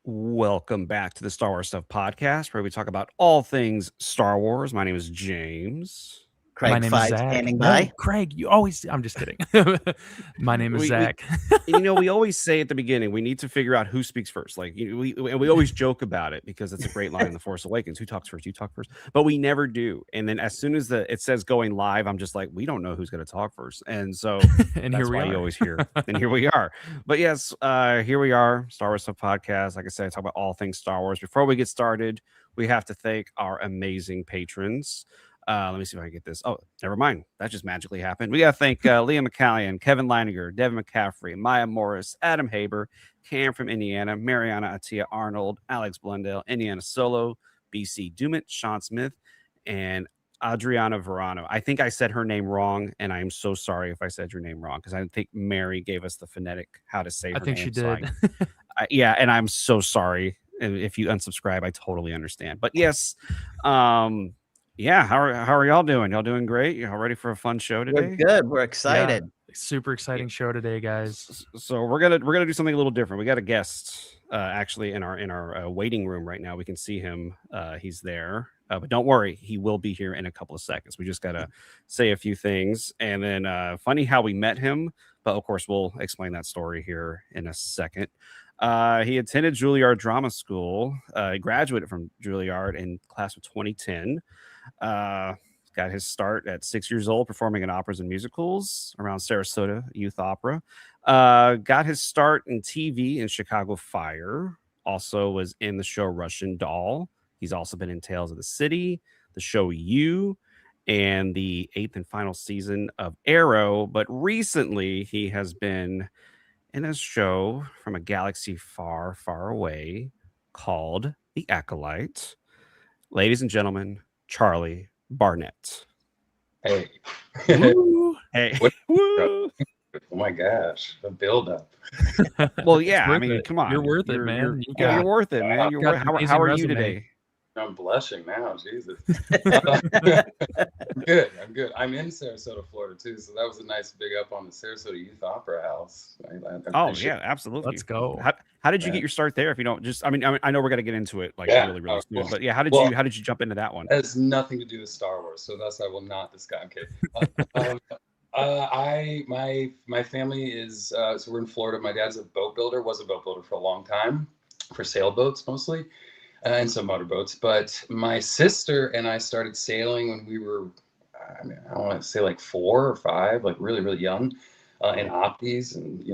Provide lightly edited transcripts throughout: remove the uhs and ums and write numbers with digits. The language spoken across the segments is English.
Welcome back to the Star Wars Stuff podcast, where we talk about all things Star Wars. My name is James. My Craig name is Five Zach. standing No, by. Craig, you always. I'm just kidding. My name is We Zach. and we always say at the beginning we need to figure out who speaks first. Like we always joke about it because it's a great line in The Force Awakens. Who talks first? You talk first. But we never do. And then as soon as it says going live, I'm just like, we don't know who's going to talk first. And so And that's here we why you are. always hear. And here we are. But yes, here we are, Star Wars Stuff Podcast. Like I said, I talk about all things Star Wars. Before we get started, we have to thank our amazing patrons. Let me see if I can get this. Oh, never mind. That just magically happened. We got to thank Liam McCallion, Kevin Leininger, Devin McCaffrey, Maya Morris, Adam Haber, Cam from Indiana, Mariana Atia Arnold, Alex Blundell, Indiana Solo, BC Dumit, Sean Smith, and Adriana Verano. I think I said her name wrong, and I am so sorry if I said your name wrong because I think Mary gave us the phonetic how to say her I think name. she did. Yeah, and I'm so sorry. And if you unsubscribe, I totally understand. But yes, yeah, how are y'all doing? Y'all doing great? Y'all ready for a fun show We're today? good. We're Yeah, excited. super exciting show today, guys. So we're gonna do something a little different. We got a guest actually in our waiting room right now. We can see him. He's there, but don't worry, he will be here in a couple of seconds. We just gotta say a few things, and then funny how we met him. But of course, we'll explain that story here in a second. He attended Juilliard Drama School. He graduated from Juilliard in class of 2010. Got his start at 6 years old performing in operas and musicals around Sarasota Youth Opera. Got his start in TV in Chicago Fire. Also was in the show Russian Doll. He's also been in Tales of the City, the show You, and the 8th and final season of Arrow. But recently he has been in a show from a galaxy far, far away called The Acolyte. Ladies and gentlemen, Charlie Barnett. Hey. Woo. Hey. What- Woo. Oh my gosh, the build up. Well, It's yeah, I worth mean, it. come on. You're worth it, You're- man. You're, You yeah, got you're worth it, man. You've You're got an how amazing are you resume. today? I'm blushing now, Jesus. I'm good. I'm in Sarasota, Florida too, so that was a nice big up on the Sarasota Youth Opera House. I Oh, appreciate yeah, absolutely. Let's go. How did you Yeah. get your start there? If you don't just, I mean, I know we're gonna get into it like Yeah. really Oh, soon, well, but yeah, how did you jump into that one? That has nothing to do with Star Wars, so thus I will not discuss. Okay. My family is so we're in Florida. My dad's a boat builder, was a boat builder for a long time, for sailboats mostly, and some motorboats. But my sister and I started sailing when we were, I mean, I want to say like 4 or 5, like really, really young, in opties, and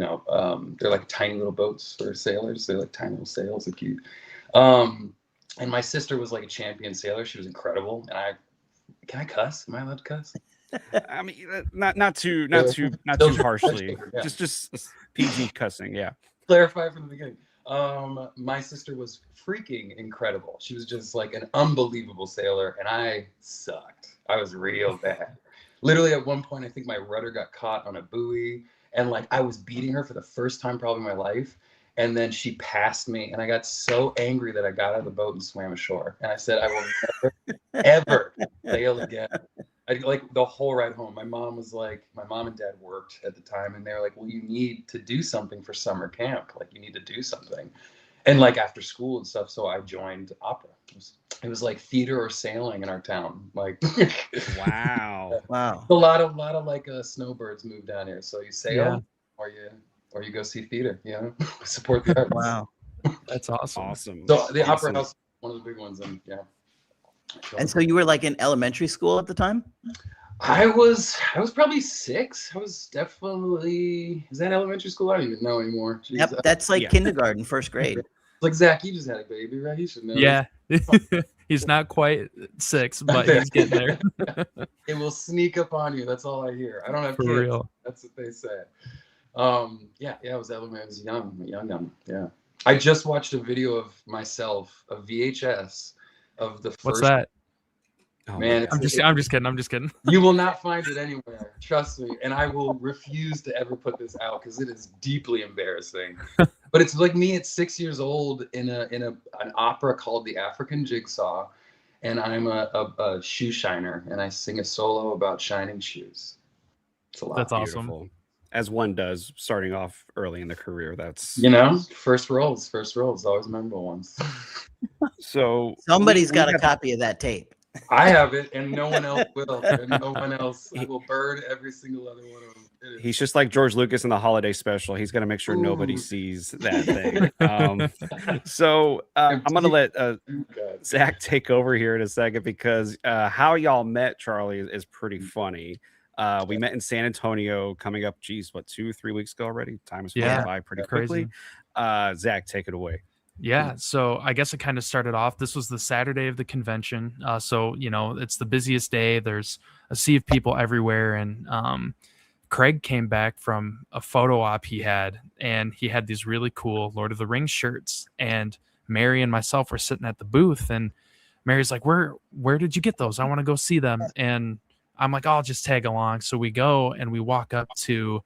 they're like tiny little boats for sailors. They're like tiny little sails, they're cute. And my sister was like a champion sailor. She was incredible. And can I cuss? Am I allowed to cuss? I mean, not too harshly. Yeah. Just PG cussing, yeah. Clarify from the beginning. My sister was freaking incredible. She was just like an unbelievable sailor, and I sucked. I was real bad. Literally at one point, I think my rudder got caught on a buoy, and like I was beating her for the first time probably in my life. And then she passed me, and I got so angry that I got out of the boat and swam ashore. And I said, I will never, ever sail again. Like the whole ride home, my mom and dad worked at the time, and they were like, well, you need to do something for summer camp. Like, you need to do something. And like after school and stuff, so I joined opera. It was like theater or sailing in our town. Like, Wow. Wow. a lot of like snowbirds move down here. So you sail, Yeah. or you go see theater, support the arts. Wow. That's awesome. Awesome. So the Awesome. opera house, one of the big ones, and yeah. And so you were like in elementary school at the time? I was probably 6. I was definitely, is that elementary school? I don't even know anymore. Jeez. Yep. That's like Yeah. kindergarten, first grade. Like, Zach, you just had a baby, right? You should know. Yeah. He's not quite 6, but he's getting there. It will sneak up on you. That's all I hear. I don't have For kids. real. That's what they say. Yeah, I was elementary. I was young. Yeah. I just watched a video of myself, a VHS of the first. What's that? Oh, Man, my God. I'm just kidding. You will not find it anywhere. Trust me. And I will refuse to ever put this out because it is deeply embarrassing. But it's like me at 6 years old in an opera called The African Jigsaw. And I'm a shoe shiner, and I sing a solo about shining shoes. It's a lot. That's awesome. Beautiful. as one does starting off early in the career. That's first roles, always memorable ones. so Somebody's we got a have- copy of that tape. I have it, and no one else will. And no one else. I will burn every single other one of them. He's just like George Lucas in the holiday special. He's going to make sure nobody Ooh. sees that thing. So I'm going to let Zach take over here in a second because how y'all met, Charlie, is pretty funny. We met in San Antonio coming up, 2-3 weeks ago already? Time is flying by pretty quickly. Zach, take it away. Yeah, so I guess it kind of started off. This was the Saturday of the convention. So, it's the busiest day. There's a sea of people everywhere. And Craig came back from a photo op he had, and he had these really cool Lord of the Rings shirts. And Mary and myself were sitting at the booth, and Mary's like, where did you get those? I want to go see them. And I'm like, I'll just tag along. So we go and we walk up to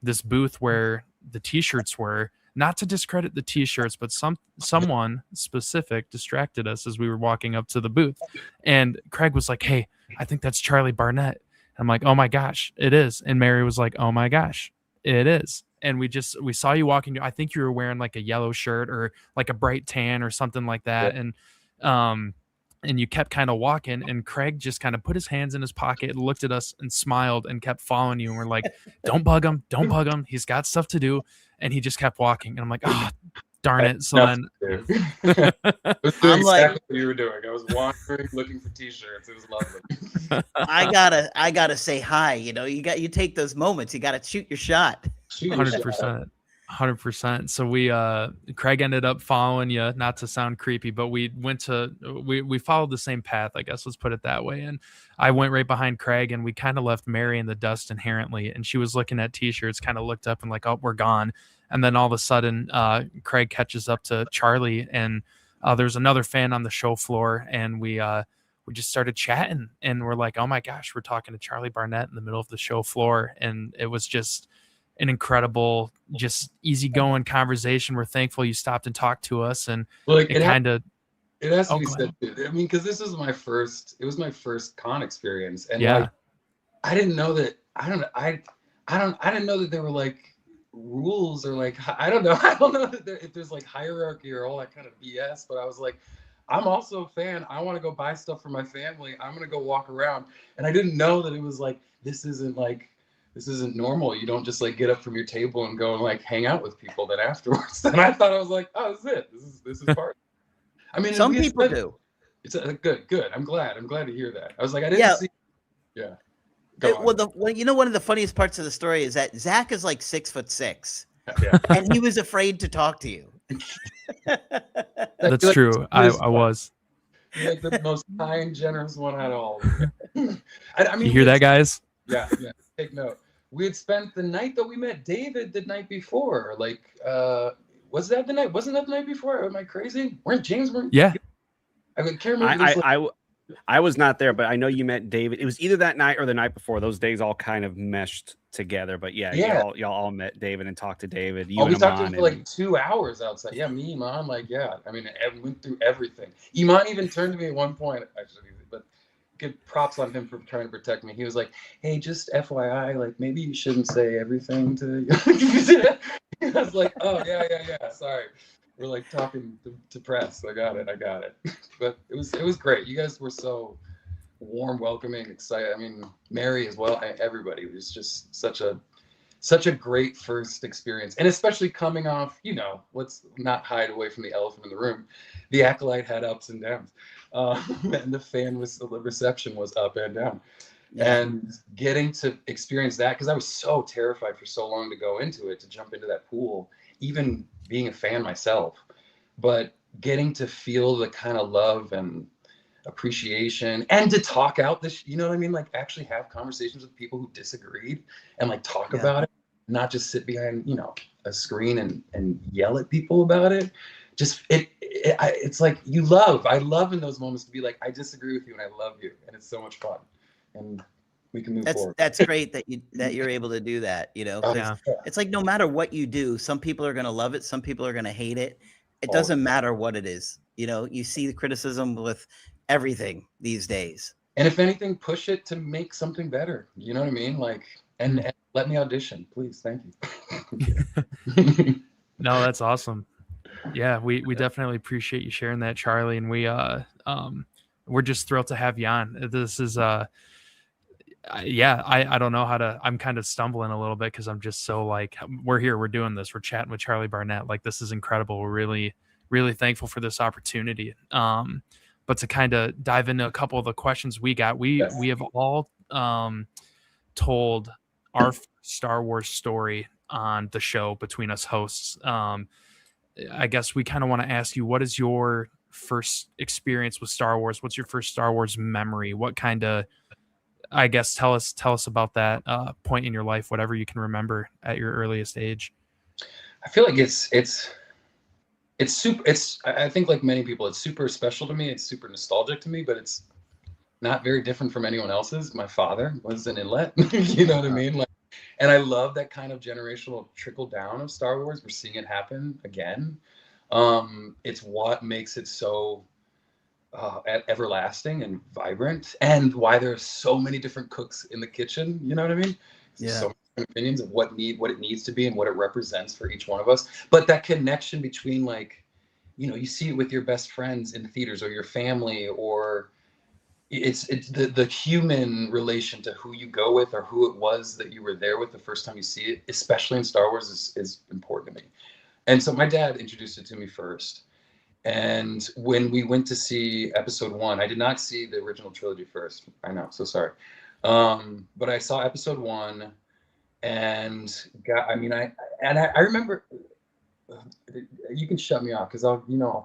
this booth where the t-shirts were. Not to discredit the t-shirts, but someone specific distracted us as we were walking up to the booth. And Craig was like, hey, I think that's Charlie Barnett. I'm like, oh my gosh, it is. And Mary was like, oh my gosh, it is. And we saw you walking. I think you were wearing like a yellow shirt or like a bright tan or something like that. And you kept kind of walking, and Craig just kind of put his hands in his pocket, looked at us and smiled and kept following you. And we're like, don't bug him. Don't bug him. He's got stuff to do. And he just kept walking. And I'm like, darn it. So then I was doing exactly what you were doing. I was wandering, looking for t-shirts. It was lovely. I gotta say hi. You take those moments. You gotta shoot your shot. 100%. So Craig ended up following you, not to sound creepy, but we followed the same path, I guess, let's put it that way. And I went right behind Craig, and we kind of left Mary in the dust inherently. And she was looking at t-shirts, kind of looked up and like, oh, we're gone. And then all of a sudden, Craig catches up to Charlie, and there's another fan on the show floor, and we just started chatting, and we're like, oh my gosh, we're talking to Charlie Barnett in the middle of the show floor. And it was just an incredible, just easygoing conversation. We're thankful you stopped and talked to us, and it has to be said too. I mean, because this was my first con experience, and I didn't know that. I didn't know that there were like rules or like I don't know if there's like hierarchy or all that kind of BS. But I was like, I'm also a fan. I want to go buy stuff for my family. I'm gonna go walk around, and I didn't know that it was like this isn't normal. You don't just like get up from your table and go and like hang out with people then afterwards. And I thought, I was like, oh, this is it. This is part. I mean, some people do. It's good. I'm glad to hear that. I was like, I didn't see. Yeah. One of the funniest parts of the story is that Zach is like 6'6", and he was afraid to talk to you. That's true. I was. Like the most kind, generous one at all. I mean, you hear that, guys? Yeah. Take note. We had spent the night that we met David the night before. Like, was that the night? Wasn't that the night before? Am I crazy? Yeah. I can't remember. I was not there, but I know you met David. It was either that night or the night before. Those days all kind of meshed together. But y'all all met David and talked to David. We talked to him for like 2 hours outside. Yeah, me, Iman, I mean, I went through everything. Iman even turned to me at one point, actually, but good props on him for trying to protect me. He was like, hey, just FYI, like maybe you shouldn't say everything to I was like, oh yeah, sorry. We're like talking to press. I got it. But it was great. You guys were so warm, welcoming, excited. I mean, Mary as well. Everybody. It was just such a great first experience, and especially coming off. Let's not hide away from the elephant in the room. The Acolyte had ups and downs, and the reception was up and down. Yeah. And getting to experience that, because I was so terrified for so long to go into it, to jump into that pool, even being a fan myself, but getting to feel the kind of love and appreciation and to talk out this, you know what I mean? Like actually have conversations with people who disagreed and like talk about it, not just sit behind, a screen and yell at people about it. Just it's like I love in those moments to be like, I disagree with you and I love you. And it's so much fun. And we can move forward. That's great that you're able to do that. It's like no matter what you do, some people are going to love it, some people are going to hate it. It doesn't matter what it is. You see the criticism with everything these days. And if anything, push it to make something better. You know what I mean? Like, and let me audition, please. Thank you. No, that's awesome. Yeah, we definitely appreciate you sharing that, Charlie, and we're just thrilled to have you on. This is I don't know how to. I'm kind of stumbling a little bit because I'm just so like, we're here, we're doing this, we're chatting with Charlie Barnett. Like, this is incredible. We're really, really thankful for this opportunity. But to kind of dive into a couple of the questions we got, we have all told our Star Wars story on the show between us hosts. I guess we kind of want to ask you, what is your first experience with Star Wars? What's your first Star Wars memory? What kind of, I guess, tell us about that point in your life, whatever you can remember at your earliest age. I feel like it's super. I think, like many people, it's super special to me. It's super nostalgic to me, but it's not very different from anyone else's. My father was an inlet, you know what I mean? Like, and I love that kind of generational trickle down of Star Wars. We're seeing it happen again. It's what makes it so everlasting and vibrant, and why there are so many different cooks in the kitchen. You know what I mean? Yeah. So many different opinions of what it needs to be and what it represents for each one of us. But that connection between, like, you know, you see it with your best friends in theaters or your family, or it's the human relation to who you go with or who it was that you were there with the first time you see it, especially in Star Wars, is important to me. And so my dad introduced it to me first. And when we went to see episode 1, I did not see the original trilogy first. I know, so sorry. But I saw episode 1 and I remember, you can shut me off because I'll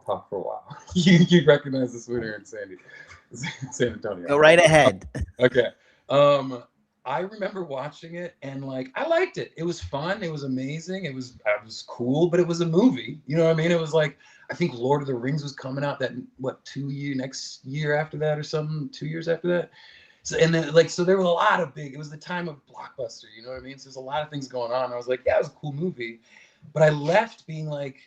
talk for a while. you recognize this winner in San Antonio. Go right ahead. Okay. I remember watching it and, like, I liked it. It was fun. It was amazing. It was cool, but it was a movie. You know what I mean? It was like, I think Lord of the Rings was coming out next year after that or something, 2 years after that. So, and then, like, so there were a lot of it was the time of Blockbuster, you know what I mean? So there's a lot of things going on. I was like, yeah, it was a cool movie. But I left being like,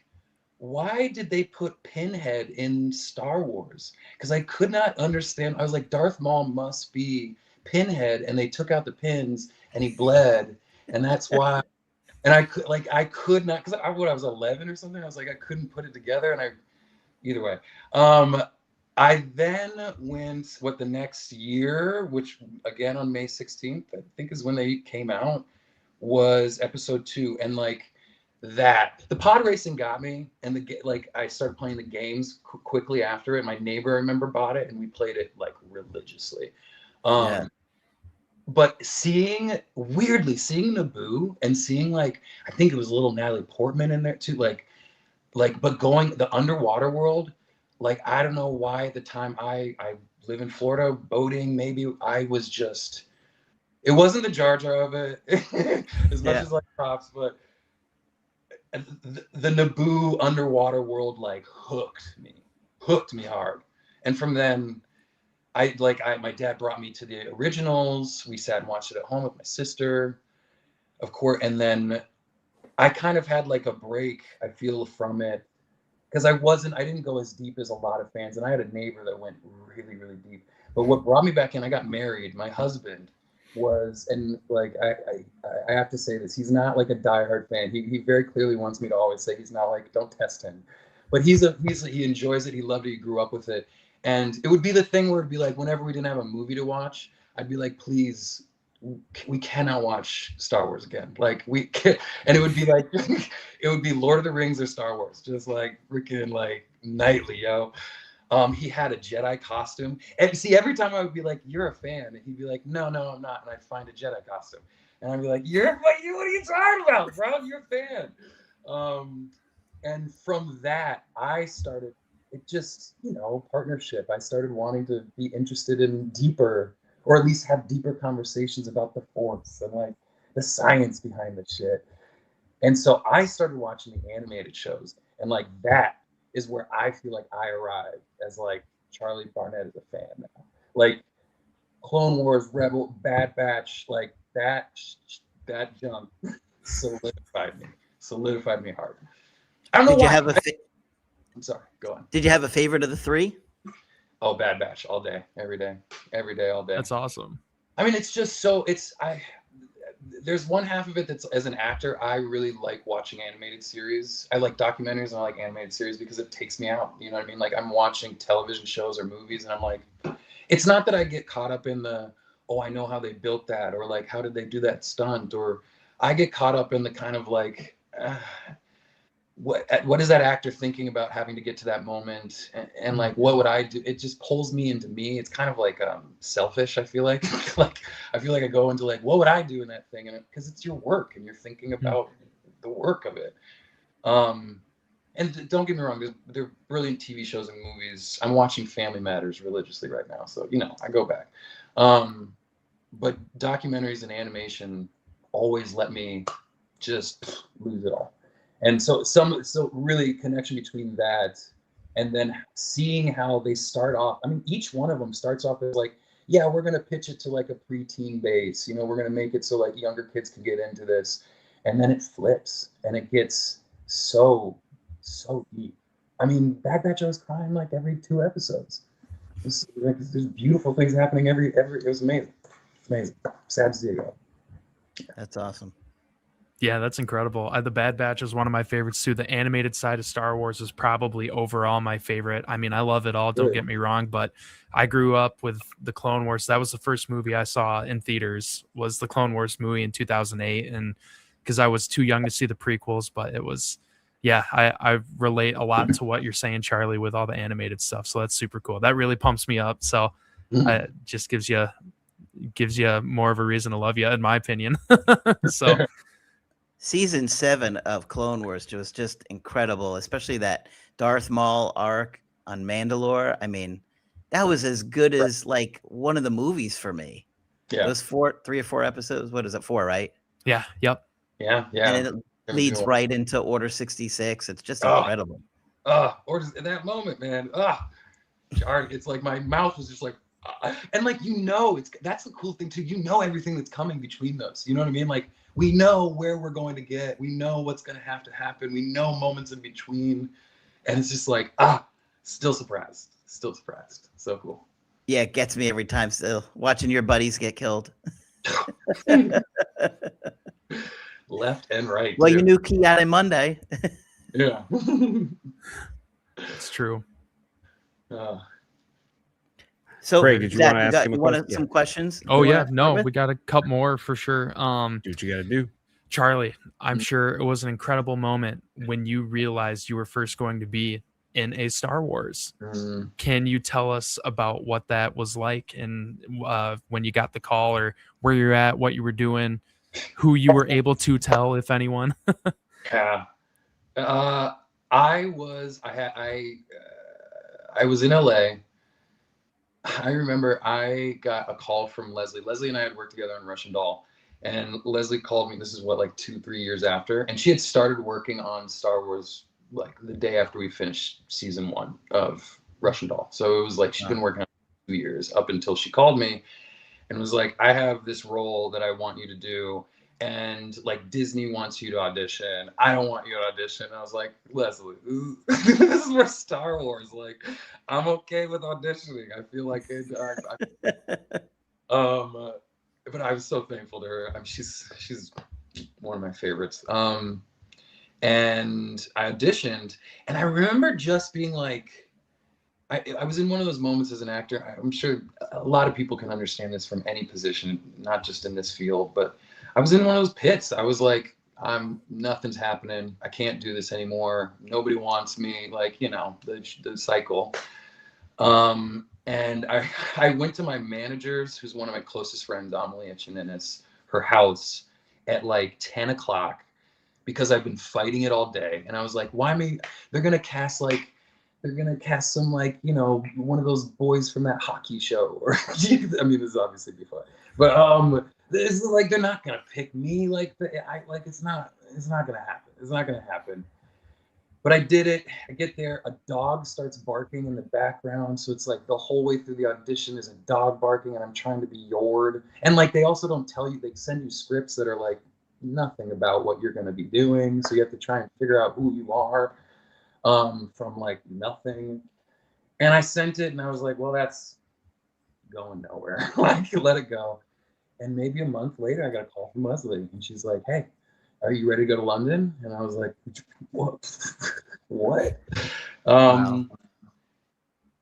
why did they put Pinhead in Star Wars? Because I could not understand. I was like, Darth Maul must be Pinhead, and they took out the pins and he bled, and that's why. And I could not, because I was 11 or something. I was like, I couldn't put it together. And either way, I then went the next year, which again on May 16th, I think is when they came out, was episode 2. And like that, the pod racing got me, and I started playing the games quickly after it. My neighbor, I remember, bought it, and we played it like religiously. Yeah. But seeing Naboo and seeing, like, I think it was a little Natalie Portman in there too, but going the underwater world, like, I don't know why at the time I live in Florida, boating, maybe I was just, it wasn't the Jar Jar of it as much as like props, but the Naboo underwater world, like, hooked me hard. And from then, my dad brought me to the originals. We sat and watched it at home with my sister, of course. And then I kind of had like a break, I feel, from it, because I didn't go as deep as a lot of fans. And I had a neighbor that went really, really deep. But what brought me back in, I got married. My husband was, and like, I have to say this, he's not like a diehard fan. He very clearly wants me to always say he's not like, don't test him. But he enjoys it. He loved it. He grew up with it. And it would be the thing where it'd be like, whenever we didn't have a movie to watch, I'd be like, please, we cannot watch Star Wars again. Like, we can, and it would be like, it would be Lord of the Rings or Star Wars, just like freaking like nightly, yo. He had a Jedi costume, and see, every time I would be like, you're a fan, and he'd be like, no, I'm not, and I'd find a Jedi costume, and I'd be like, what are you talking about, bro? You're a fan. And from that, I started, it just, partnership. I started wanting to be interested in deeper, or at least have deeper conversations about the Force and like the science behind the shit. And so I started watching the animated shows, and like that is where I feel like I arrived as like Charlie Barnett is a fan now. Like Clone Wars, Rebel, Bad Batch, like that jump solidified me hard. I don't know why. I'm sorry, go on. Did you have a favorite of the 3? Oh, Bad Batch, all day, every day, all day. That's awesome. I mean, it's just so, there's one half of it that's, as an actor, I really like watching animated series. I like documentaries and I like animated series because it takes me out. You know what I mean? Like I'm watching television shows or movies and I'm like, it's not that I get caught up in the, oh, I know how they built that, or like, how did they do that stunt? Or I get caught up in the kind of like, what is that actor thinking about having to get to that moment, and like what would I do? It just pulls me into me. It's kind of like selfish, I feel like. Like I feel like I go into like, what would I do in that thing? And because it's your work and you're thinking about the work of it. And don't get me wrong, they're brilliant TV shows and movies. I'm watching Family Matters religiously right now, so I go back. But documentaries and animation always let me just lose it all. And so really connection between that and then seeing how they start off. I mean, each one of them starts off as like, yeah, we're going to pitch it to like a preteen base. We're going to make it so like younger kids can get into this. And then it flips and it gets so deep. I mean, Bad Batch, I was crying like every 2 episodes. There's beautiful things happening every. It was amazing. It's amazing. Sad to see it go. That's awesome. Yeah, that's incredible. The Bad Batch is one of my favorites too. The animated side of Star Wars is probably overall my favorite. I mean, I love it all, don't get me wrong, but I grew up with the Clone Wars. That was the first movie I saw in theaters, was the Clone Wars movie in 2008. And because I was too young to see the prequels, but it was, yeah, I relate a lot to what you're saying, Charlie, with all the animated stuff. So that's super cool. That really pumps me up. So it just gives you more of a reason to love you, in my opinion. So Season 7 of Clone Wars was just incredible, especially that Darth Maul arc on Mandalore. I mean, that was as good as like one of the movies for me. Yeah. Those 3 or 4 episodes. What is it, 4, right? Yeah. Yep. Yeah. And it leads right into Order 66. It's just incredible. Or in that moment, man. It's like my mouth was just like, and like that's the cool thing too. Everything that's coming between those. You know what I mean? Like we know where we're going to get. We know what's going to have to happen. We know moments in between, and it's just like still surprised. So cool. Yeah, it gets me every time. Still watching your buddies get killed. Left and right. Well, you knew Kiara Monday. Yeah. It's true. So, Craig, did you want to ask him some questions? Oh, yeah. No, we got a couple more for sure. Do what you got to do. Charlie, I'm sure it was an incredible moment when you realized you were first going to be in a Star Wars. Can you tell us about what that was like, and when you got the call, or where you're at, what you were doing, who you were able to tell, if anyone? Yeah. I was in LA. I remember I got a call from Leslie. Leslie and I had worked together on Russian Doll, and Leslie called me. This is like 2-3 years after, and she had started working on Star Wars like the day after we finished season 1 of Russian Doll. So it was like she'd been working on it 2 years up until she called me and was like, I have this role that I want you to do. And like Disney wants you to audition. I don't want you to audition. And I was like, Leslie, this is for Star Wars. Like, I'm okay with auditioning. I feel like but I was so thankful to her. I mean, she's one of my favorites. And I auditioned, and I remember just being like, I was in one of those moments as an actor. I'm sure a lot of people can understand this from any position, not just in this field, but I was in one of those pits. I was like, nothing's happening. I can't do this anymore. Nobody wants me. Like, the cycle. And I went to my manager's, who's one of my closest friends, Amelie Echeninis, her house at like 10 o'clock because I've been fighting it all day. And I was like, why me? They're going to cast some like, one of those boys from that hockey show. Or I mean, this is obviously before, but it's like they're not gonna pick me. Like it's not gonna happen. It's not gonna happen. But I did it. I get there. A dog starts barking in the background, so it's like the whole way through the audition is a dog barking, and I'm trying to be Yord. And like they also don't tell you. They send you scripts that are like nothing about what you're gonna be doing, so you have to try and figure out who you are from like nothing. And I sent it, and I was like, well, that's going nowhere. Like, let it go. And maybe a month later, I got a call from Leslie, and she's like, "Hey, are you ready to go to London?" And I was like, "What? What?" Wow.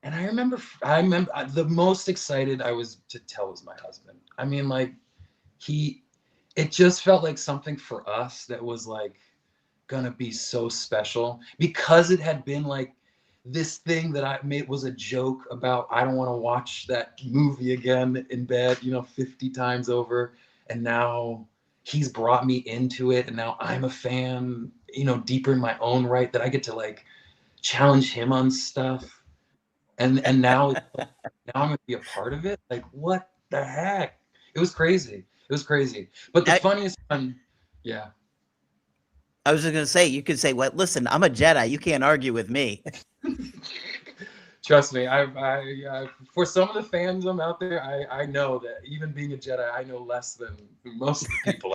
And I remember the most excited I was to tell was my husband. I mean, like, it just felt like something for us that was like gonna be so special, because it had been like this thing that I made was a joke about. I don't want to watch that movie again in bed, 50 times over. And now he's brought me into it, and now I'm a fan, deeper in my own right, that I get to like challenge him on stuff. And now I'm gonna be a part of it. Like, what the heck? It was crazy. It was crazy. But the funniest one, yeah. I was just gonna say, you could say, "What? Listen, I'm a Jedi. You can't argue with me." Trust me, I for some of the fandom out there, I know that even being a Jedi, I know less than most of the people.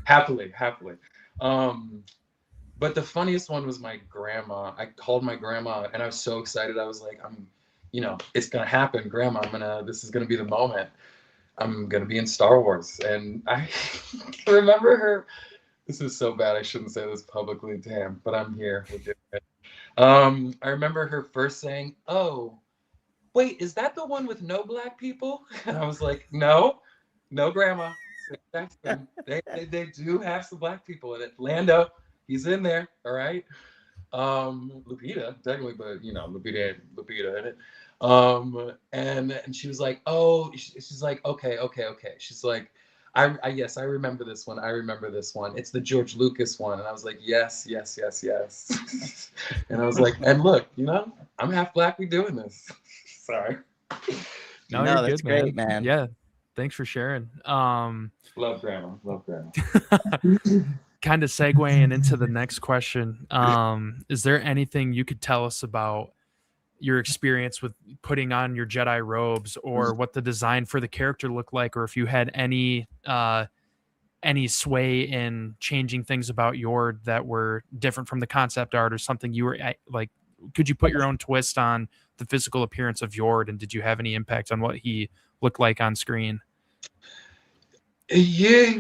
happily. But the funniest one was my grandma. I called my grandma, and I was so excited. I was like, it's gonna happen, Grandma. This is gonna be the moment. I'm gonna be in Star Wars. And I remember her. This is so bad. I shouldn't say this publicly, damn, but I'm here. We're doing it. I remember her first saying, "Oh, wait, is that the one with no black people?" And I was like, no, Grandma. They do have some black people in it. Lando, he's in there, all right. Lupita, technically, but Lupita in it. And she was like, "Oh," she's like, okay. She's like, yes, I remember this one. I remember this one. It's the George Lucas one." And I was like, yes. And I was like, "And look, I'm half black. We doing this." Sorry. No, No, you're that's good, man. great, man. Yeah, thanks for sharing. Love Grandma. Kind of segueing into the next question. Is there anything you could tell us about your experience with putting on your Jedi robes, or what the design for the character looked like, or if you had any sway in changing things about Yord that were different from the concept art, or something you were like, could you put your own twist on the physical appearance of Yord, and did you have any impact on what he looked like on screen? Yeah,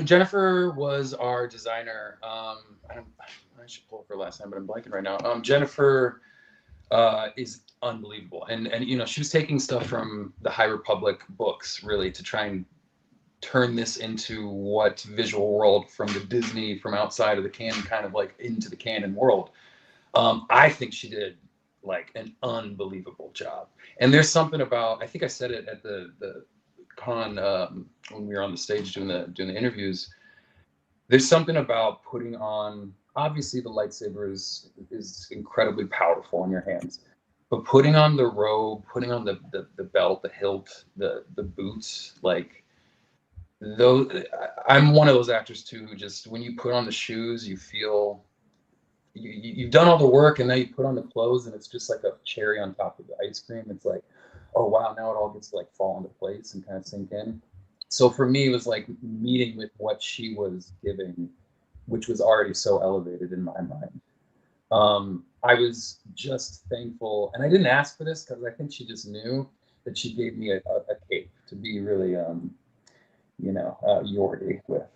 Jennifer was our designer. I should pull up her last name, but I'm blanking right now. Jennifer is unbelievable, and she was taking stuff from the High Republic books, really, to try and turn this into what visual world from the Disney, from outside of the canon, kind of like into the canon world. I think she did like an unbelievable job. And there's something about, I think I said it at the con when we were on the stage doing the interviews. There's something about putting on, obviously the lightsaber is incredibly powerful in your hands, but putting on the robe, putting on the belt, the hilt, the boots, like those. I'm one of those actors too who just, when you put on the shoes, you feel you've done all the work, and now you put on the clothes, and it's just like a cherry on top of the ice cream. It's like, oh wow, now it all gets to like fall into place and kind of sink in. So for me, it was like meeting with what she was giving, which was already so elevated in my mind. I was just thankful, and I didn't ask for this because I think she just knew that she gave me a cape to be really, Yordi with.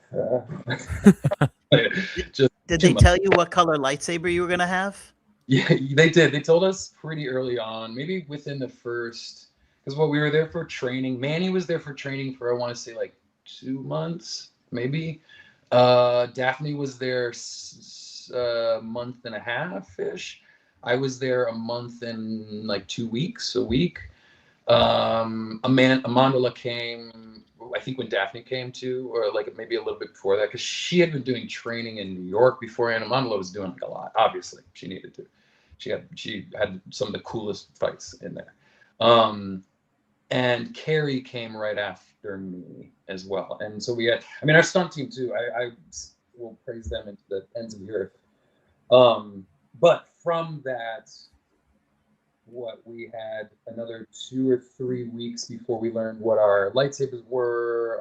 Did they tell you what color lightsaber you were gonna have? Yeah, they did. They told us pretty early on, maybe within the first, because we were there for training. Manny was there for training for, I want to say, like 2 months, maybe. Daphne was there a month and a half ish. I was there a month and like 2 weeks, a week. Amandala came, I think, when Daphne came too, or like maybe a little bit before that, because she had been doing training in New York before, and Amandala was doing like a lot. Obviously, she needed to. She had some of the coolest fights in there. And Carrie came right after me as well. And so we had, our stunt team too. I will praise them into the ends of the earth. But from that, we had another 2 or 3 weeks before we learned what our lightsabers were,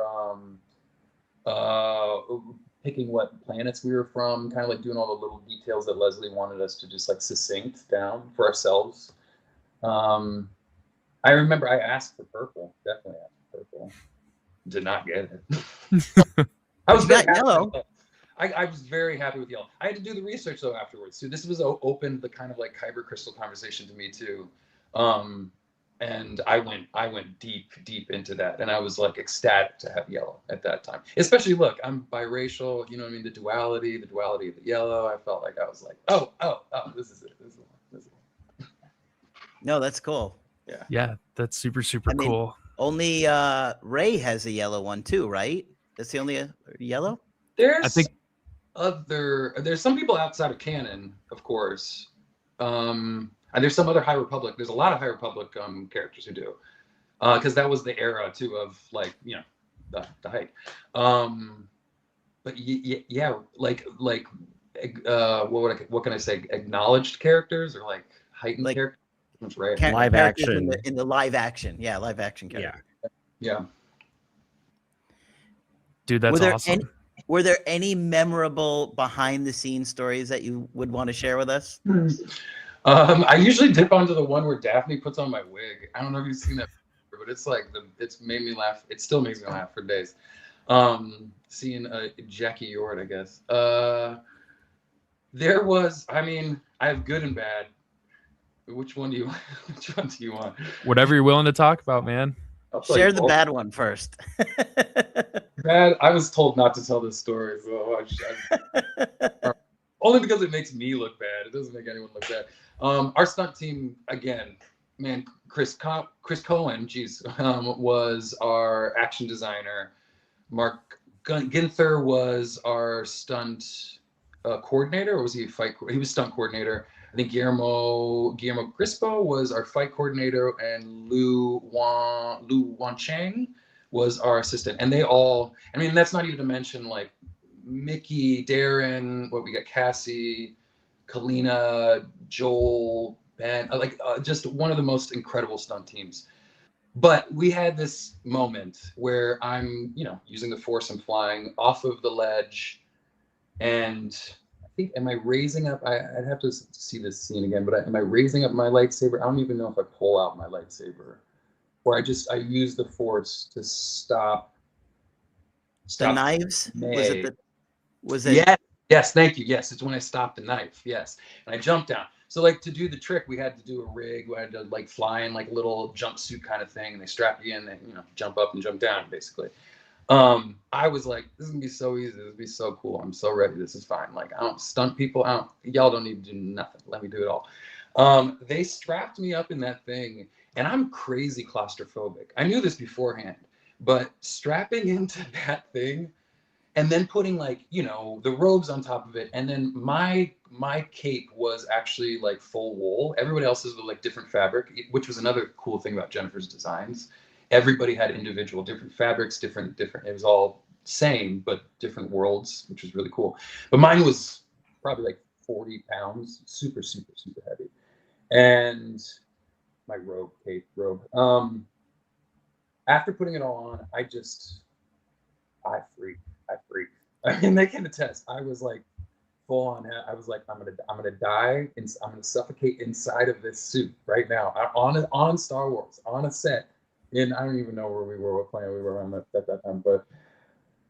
picking what planets we were from, kind of like doing all the little details that Leslie wanted us to just like succinct down for ourselves. I remember I asked for purple, definitely asked for purple. did not get it. I was very happy. yellow. I was very happy with yellow. I had to do the research though afterwards too. This was opened the kind of like Kyber crystal conversation to me too. And I went deep into that, and I was like ecstatic to have yellow at that time. Especially, look, I'm biracial. You know what I mean? The duality of the yellow. I felt like I was like, oh, this is it. This is it. No, that's cool. Yeah, that's super cool. Only Ray has a yellow one too, right? That's the only yellow. There's I think there's some people outside of canon, of course. And there's some other High Republic. There's a lot of High Republic characters who do, because that was the era too of like, you know, the height. But yeah, like what can I say? Acknowledged characters or like heightened characters. Right. Live action in the live action, live action character. Yeah. Dude, that's awesome. Were there any memorable behind the scenes stories that you would want to share with us? I usually dip onto the one where Daphne puts on my wig. I don't know if you've seen that before, but it's like it's made me laugh. It still makes me laugh for days. Seeing Jackie Yord, I guess. There was, I mean, I have good and bad. Which one do you want? Whatever you're willing to talk about, man. Share the bad one first. Bad. I was told not to tell this story, so only because it makes me look bad. It doesn't make anyone look bad. Our stunt team, again, man, Chris Cohen, was our action designer. Mark Ginther was our stunt coordinator, or was he he was stunt coordinator. I think Guillermo Crispo was our fight coordinator, and Lu Wan Chang was our assistant. And they all, I mean, that's not even to mention like Mickey, Darren, we got Cassie, Kalina, Joel, Ben, just one of the most incredible stunt teams. But we had this moment where I'm, you know, using the force and flying off of the ledge, and I think, am I raising up? I'd have to see this scene again, but am I raising up my lightsaber? I don't even know if I pull out my lightsaber, or I use the force to stop the knives. May. Was it? Yes, thank you. Yes, it's when I stopped the knife. Yes, and I jumped down. So like to do the trick, we had to do a rig. We had to like fly in like a little jumpsuit kind of thing, and they strap you in, and you know, jump up and jump down basically. I was like, this is gonna be so easy. This is gonna be so cool. I'm so ready. This is fine. Like, I don't stunt people. Y'all don't need to do nothing. Let me do it all. They strapped me up in that thing, and I'm crazy claustrophobic. I knew this beforehand, but strapping into that thing and then putting like, you know, the robes on top of it. And then my cape was actually like full wool. Everybody else's was like different fabric, which was another cool thing about Jennifer's designs. Everybody had individual different fabrics, different. It was all same, but different worlds, which was really cool. But mine was probably like 40 pounds, super, super, super heavy. And my cape robe. After putting it all on, I freaked. I mean, they can attest. I was like full on. I was like, I'm gonna die. I'm gonna suffocate inside of this suit right now. On Star Wars, on a set. And I don't even know where we were, what planet we were on at that time, but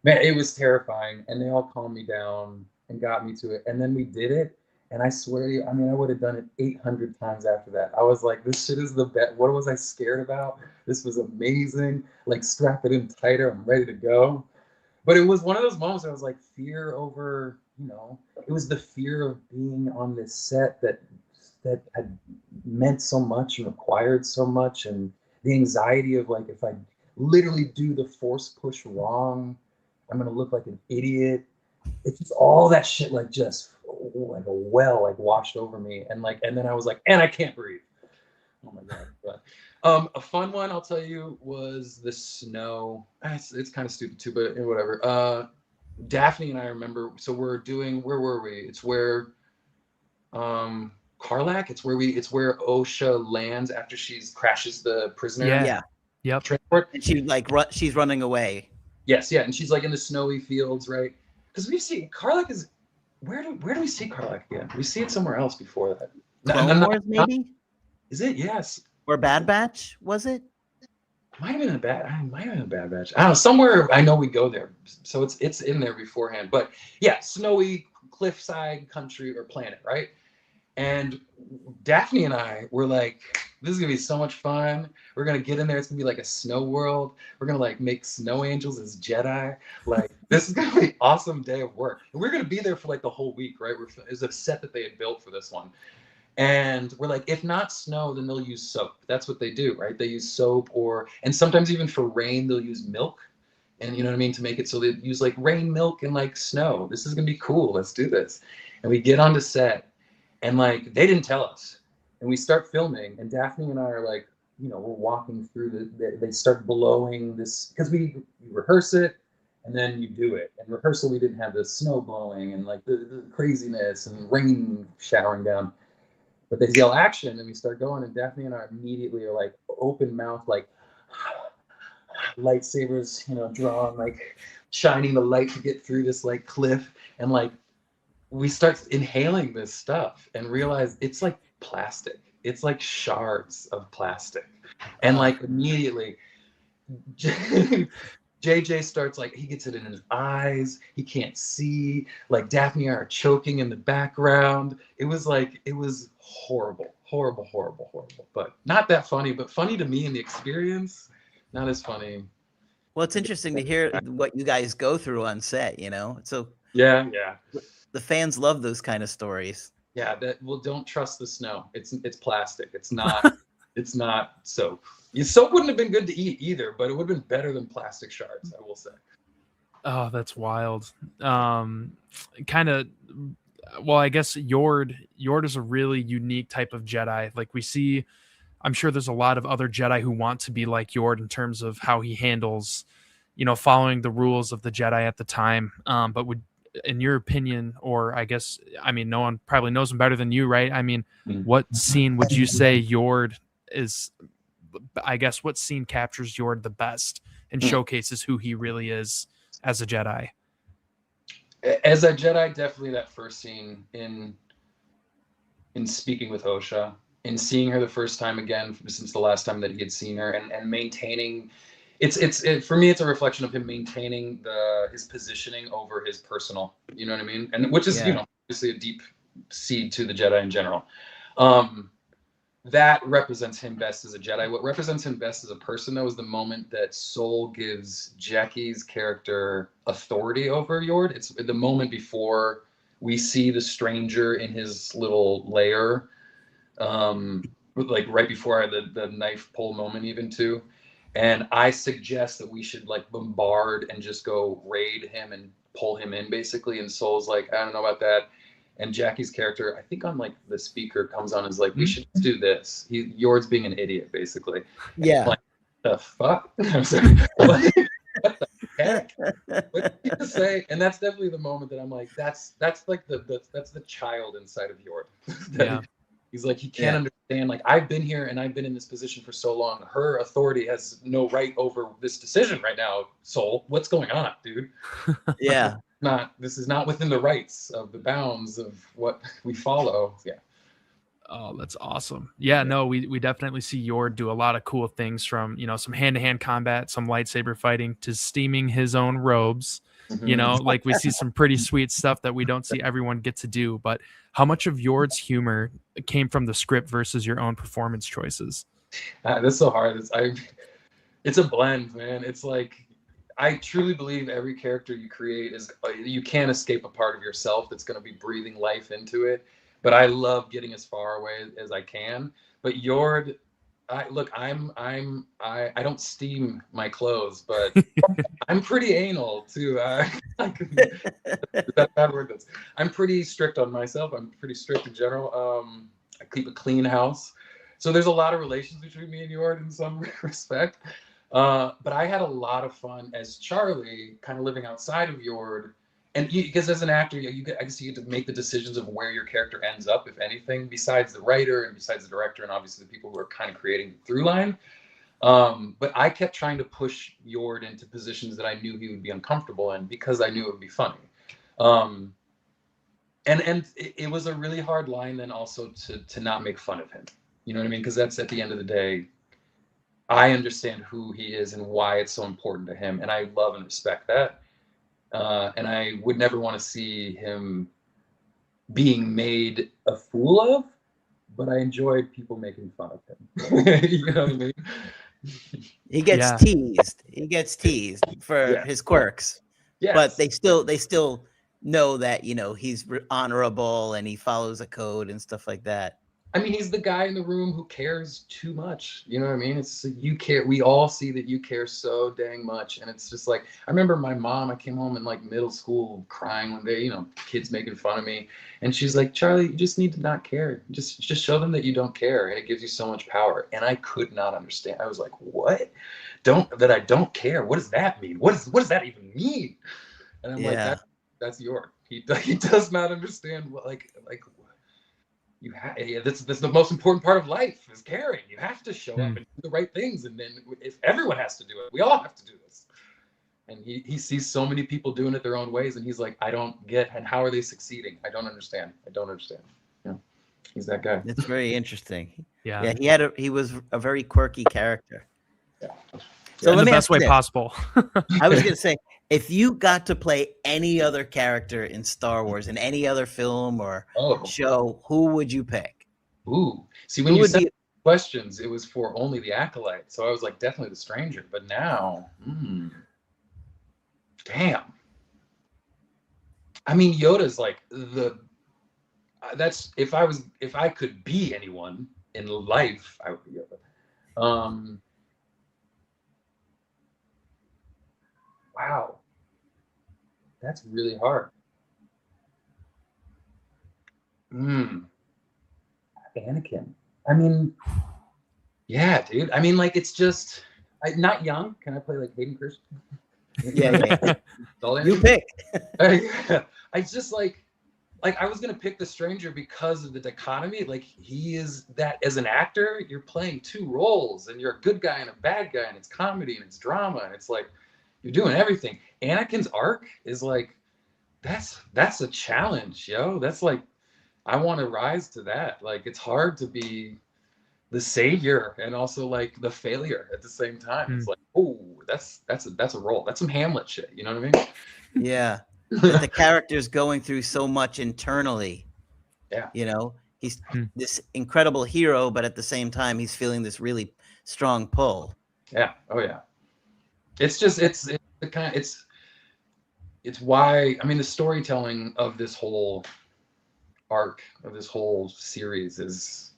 man, it was terrifying. And they all calmed me down and got me to it. And then we did it. And I swear to you, I mean, I would have done it 800 times after that. I was like, this shit is the best. What was I scared about? This was amazing. Like, strap it in tighter. I'm ready to go. But it was one of those moments where I was like, fear over, you know, it was the fear of being on this set that had meant so much and required so much, and the anxiety of like, if I literally do the force push wrong, I'm gonna look like an idiot. It's just all that shit, like just like a well, like washed over me, and then I was like, and I can't breathe. Oh my god! But a fun one I'll tell you was the snow. It's kind of stupid too, but whatever. Daphne and I remember. So we're doing. Where were we? It's where. Karlak. It's where OSHA lands after she crashes the prisoner. Yeah. Yep. Transport. And she's running away. Yes, yeah, and she's like in the snowy fields, right? Because we see Karlak is where do we see Karlak again? We see it somewhere else before that. Clone Wars, maybe? Is it? Yes. Or Bad Batch, was it? might have been a bad. I might have been a Bad Batch. I don't know. Somewhere I know we go there, so it's in there beforehand. But yeah, snowy cliffside country or planet, right? And Daphne and I were like, this is gonna be so much fun. We're gonna get in there. It's gonna be like a snow world. We're gonna like make snow angels as Jedi. Like this is gonna be an awesome day of work. And we're gonna be there for like the whole week, right? It's a set that they had built for this one. And we're like, if not snow, then they'll use soap. That's what they do, right? They use soap, and sometimes even for rain, they'll use milk. And you know what I mean? To make it so they use like rain milk and like snow. This is gonna be cool. Let's do this. And we get onto set, and like they didn't tell us. And we start filming, and Daphne and I are like, we're walking through they start blowing this, because we rehearse it and then you do it. And rehearsal, we didn't have the snow blowing and like the craziness and rain showering down. But they yell action, and we start going, and Daphne and I immediately are like open mouth, like lightsabers, drawn, like shining the light to get through this like cliff, and like we start inhaling this stuff and realize it's like plastic. It's like shards of plastic, and like immediately, JJ starts like, he gets it in his eyes. He can't see. Like Daphne are choking in the background. It was horrible, horrible, horrible, horrible. But not that funny, but funny to me in the experience. Not as funny. Well, it's interesting to hear what you guys go through on set, So yeah. The fans love those kind of stories. Yeah, don't trust the snow. It's plastic. It's not it's not soap. Soap wouldn't have been good to eat either, but it would have been better than plastic shards, I will say. Oh, that's wild. Kind of. Well, I guess Yord is a really unique type of Jedi. Like we see, I'm sure there's a lot of other Jedi who want to be like Yord in terms of how he handles, following the rules of the Jedi at the time. But in your opinion, or no one probably knows him better than you, right? I mean, what scene would you say Yord is? I guess what scene captures Yord the best and showcases who he really is as a Jedi? As a Jedi, definitely that first scene in speaking with Osha, in seeing her the first time again since the last time that he had seen her, and maintaining. For me, it's a reflection of him maintaining his positioning over his personal. You know what I mean? And which is obviously a deep seed to the Jedi in general. That represents him best as a Jedi. What represents him best as a person, though, is the moment that Soul gives Jackie's character authority over Yord. It's the moment before we see the stranger in his little lair, like right before the knife pull moment, even too. And I suggest that we should like bombard and just go raid him and pull him in, basically. And Soul's like, I don't know about that. And Jackie's character, I think on like the speaker, comes on and is like, we should do this. Yord's being an idiot, basically. Yeah. Like, the fuck? What the heck? What did you say? And that's definitely the moment that I'm like, that's like that's the child inside of Yord. Yeah. He's like, he can't understand. Like, I've been here and I've been in this position for so long. Her authority has no right over this decision right now. Soul, what's going on, dude? Yeah. This is not within the rights of the bounds of what we follow. Yeah. Oh, that's awesome. Yeah, no, we definitely see Yord do a lot of cool things, from, some hand-to-hand combat, some lightsaber fighting, to steaming his own robes. Like we see some pretty sweet stuff that we don't see everyone get to do. But how much of Yord's humor came from the script versus your own performance choices? That's so hard. It's a blend, man. It's like, I truly believe every character you create you can't escape a part of yourself that's going to be breathing life into it. But I love getting as far away as I can. But Yord, I don't steam my clothes, but I'm pretty anal too. That bad word. I'm pretty strict on myself. I'm pretty strict in general. I keep a clean house, so there's a lot of relations between me and Yord in some respect. But I had a lot of fun as Charlie, kind of living outside of Yord. And because as an actor, I guess you get to make the decisions of where your character ends up, if anything, besides the writer and besides the director and obviously the people who are kind of creating the through line. But I kept trying to push Yord into positions that I knew he would be uncomfortable in, because I knew it would be funny. And it was a really hard line then also to not make fun of him. You know what I mean? Because that's, at the end of the day, I understand who he is and why it's so important to him, and I love and respect that. And I would never want to see him being made a fool of, but I enjoyed people making fun of him. You know what I mean? He gets Yeah. teased. He gets teased for Yeah. his quirks, Yes. but they still know that, you know, he's honorable and he follows a code and stuff like that. I mean, he's the guy in the room who cares too much. You know what I mean? It's you care. We all see that you care so dang much, and it's just like I remember my mom. I came home in like middle school crying one day. You know, kids making fun of me, and she's like, "Charlie, you just need to not care. Just show them that you don't care, and it gives you so much power." And I could not understand. I was like, "What? I don't care? What does that mean? What does that even mean?" And I'm like, "That's York. He does not understand what like." You have that's the most important part of life is caring. You have to show up and do the right things, and then if everyone has to do it, we all have to do this. And he sees so many people doing it their own ways, and he's like, I don't get, and how are they succeeding? I don't understand. You know, he's that guy. It's very interesting. Yeah. He was a very quirky character. Yeah. So in let the me best ask you way this. possible. I was gonna say, if you got to play any other character in Star Wars in any other film or show, who would you pick? Ooh, see, when you said questions, it was for only the Acolyte, so I was like, definitely the Stranger. But now, damn. I mean, Yoda's like that's if I could be anyone in life, I would be Yoda. Wow, that's really hard. Anakin. I mean, yeah, dude. I mean, like, it's just not young. Can I play like Hayden Christensen? Yeah. You pick. I just like I was gonna pick the Stranger because of the dichotomy. Like, he is that as an actor, you're playing two roles, and you're a good guy and a bad guy, and it's comedy and it's drama, and it's like you're doing everything. Anakin's arc is like that's a challenge, yo. That's like I want to rise to that. Like, it's hard to be the savior and also like the failure at the same time. It's like, oh, that's a role. That's some Hamlet shit. You know what I mean? Yeah. That the character's going through so much internally. Yeah. You know, he's this incredible hero, but at the same time, he's feeling this really strong pull. Yeah. Oh yeah. It's just it's the kind it's why, I mean, the storytelling of this whole arc of this whole series is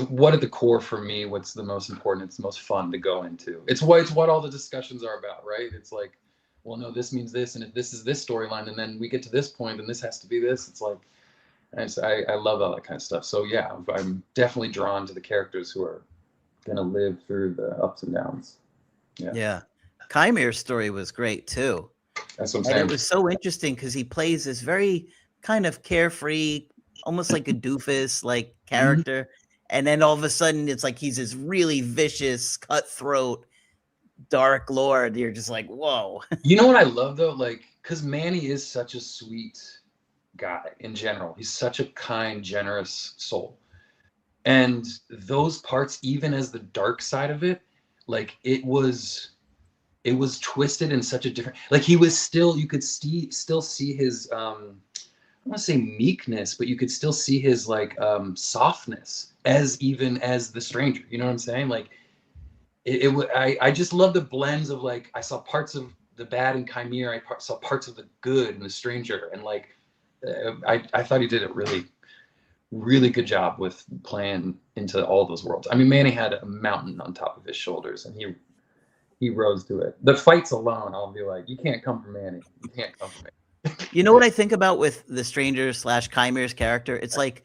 what at the core for me, what's the most important, it's the most fun to go into. It's what all the discussions are about, right? It's like, well, no, this means this, and if this is this storyline, and then we get to this point, and this has to be this. It's like, I love all that kind of stuff. So yeah, I'm definitely drawn to the characters who are gonna live through the ups and downs. Yeah. Kymir's story was great too. That's what I'm saying. And it was so interesting because he plays this very kind of carefree, almost like a doofus like character. And then all of a sudden it's like he's this really vicious, cutthroat, dark lord. You're just like, whoa. You know what I love though? Like, because Manny is such a sweet guy in general. He's such a kind, generous soul. And those parts, even as the dark side of it, like it was twisted in such a different, like he was still, you could still see his I don't want to say meekness, but you could still see his like softness even as the Stranger. You know what I'm saying? Like I just love the blends of, like, I saw parts of the bad in Chimera, I saw parts of the good in the Stranger, and like I thought he did a really, really good job with playing into all those worlds. I mean, Manny had a mountain on top of his shoulders, and he rose to it. The fights alone, I'll be like, you can't come from Manny. You can't come from Manny. You know what I think about with the Stranger / Chimere's character? It's like,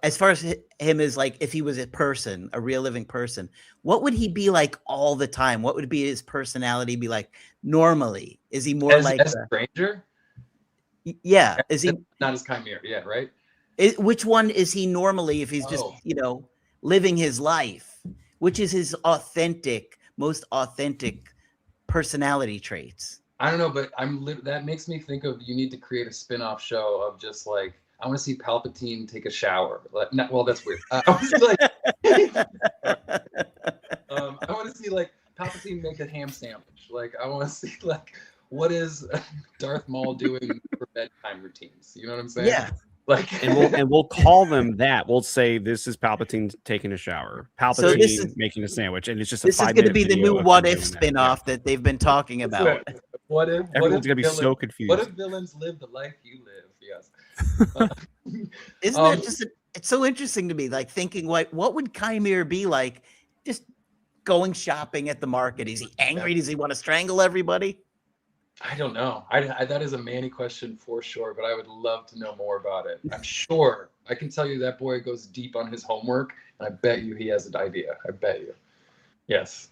as far as him as like, if he was a person, a real living person, what would he be like all the time? What would be his personality be like normally? Is he more like a Stranger? Yeah. Is he not as Chimera? Yeah, right. Which one is he normally if he's just, you know, living his life? Which is his most authentic personality traits? I don't know, but that makes me think of, you need to create a spin-off show of just like, I want to see Palpatine take a shower. Like, well, that's weird. I was like, Palpatine make a ham sandwich? Like, I want to see, like, what is Darth Maul doing for bedtime routines? You know what I'm saying? Yeah. Like, and we'll call them that. We'll say this is Palpatine taking a shower, Palpatine making a sandwich, and it's just a 5 minute. This is going to be the new video of What him If doing that. spinoff that they've been talking about. What if Everyone's gonna be so confused? What if villains live the life you live? Yes. Isn't that just? It's so interesting to me. Like thinking, like, what would Chimera be like? Just going shopping at the market. Is he angry? Does he want to strangle everybody? I don't know. I that is a Manny question for sure, but I would love to know more about it. I'm sure I can tell you that boy goes deep on his homework, and I bet you he has an idea. I bet you. Yes.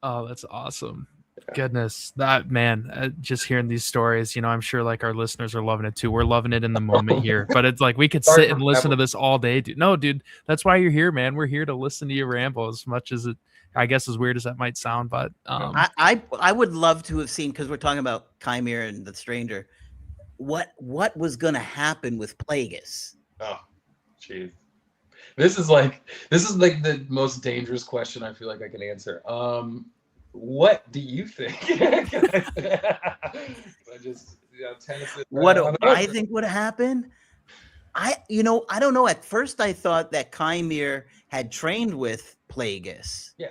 Oh, that's awesome. Yeah. Goodness, that man, just hearing these stories, I'm sure like our listeners are loving it too. We're loving it in the moment here, but it's like we could sit and listen to this all day, dude. No, dude, that's why you're here, man. We're here to listen to you ramble, as much as it, I guess, as weird as that might sound, but I would love to have seen, because we're talking about Chimera and the Stranger, what was going to happen with Plagueis. Oh, jeez. This is like the most dangerous question I feel like I can answer. What do you think? What do I think would happen? I don't know. At first, I thought that Chimera had trained with Plagueis. Yeah.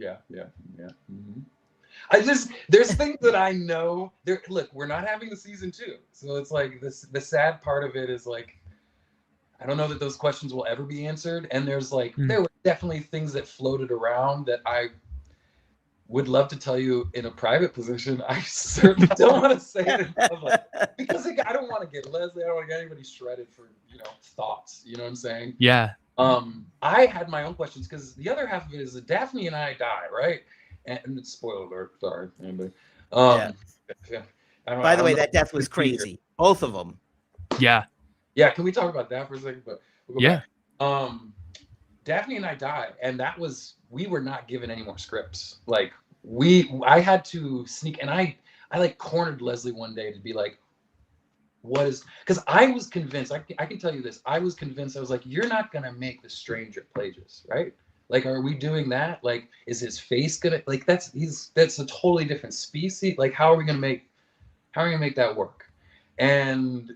Mm-hmm. There's things that I know. Look, we're not having the season 2, so it's like this. The sad part of it is like, I don't know that those questions will ever be answered. And there's like, there were definitely things that floated around that I would love to tell you in a private position. I certainly don't want to say it in public, because I don't want to get Leslie. I don't want to get anybody shredded for thoughts. You know what I'm saying? Yeah. I had my own questions, because the other half of it is that Daphne and I die, right? And spoiler alert, sorry, anybody. By the way, that death was crazy. Both of them. Yeah. Yeah. Can we talk about that for a second? But we'll go back. Daphne and I die, and we were not given any more scripts. Like I had to sneak, and I like cornered Leslie one day to be like, what is, because I was convinced, I can tell you this, I was convinced, I was like, you're not gonna make the Stranger Plagueis, right? Like, are we doing that? Like, is his face gonna, like, that's a totally different species. Like, how are we gonna make that work? And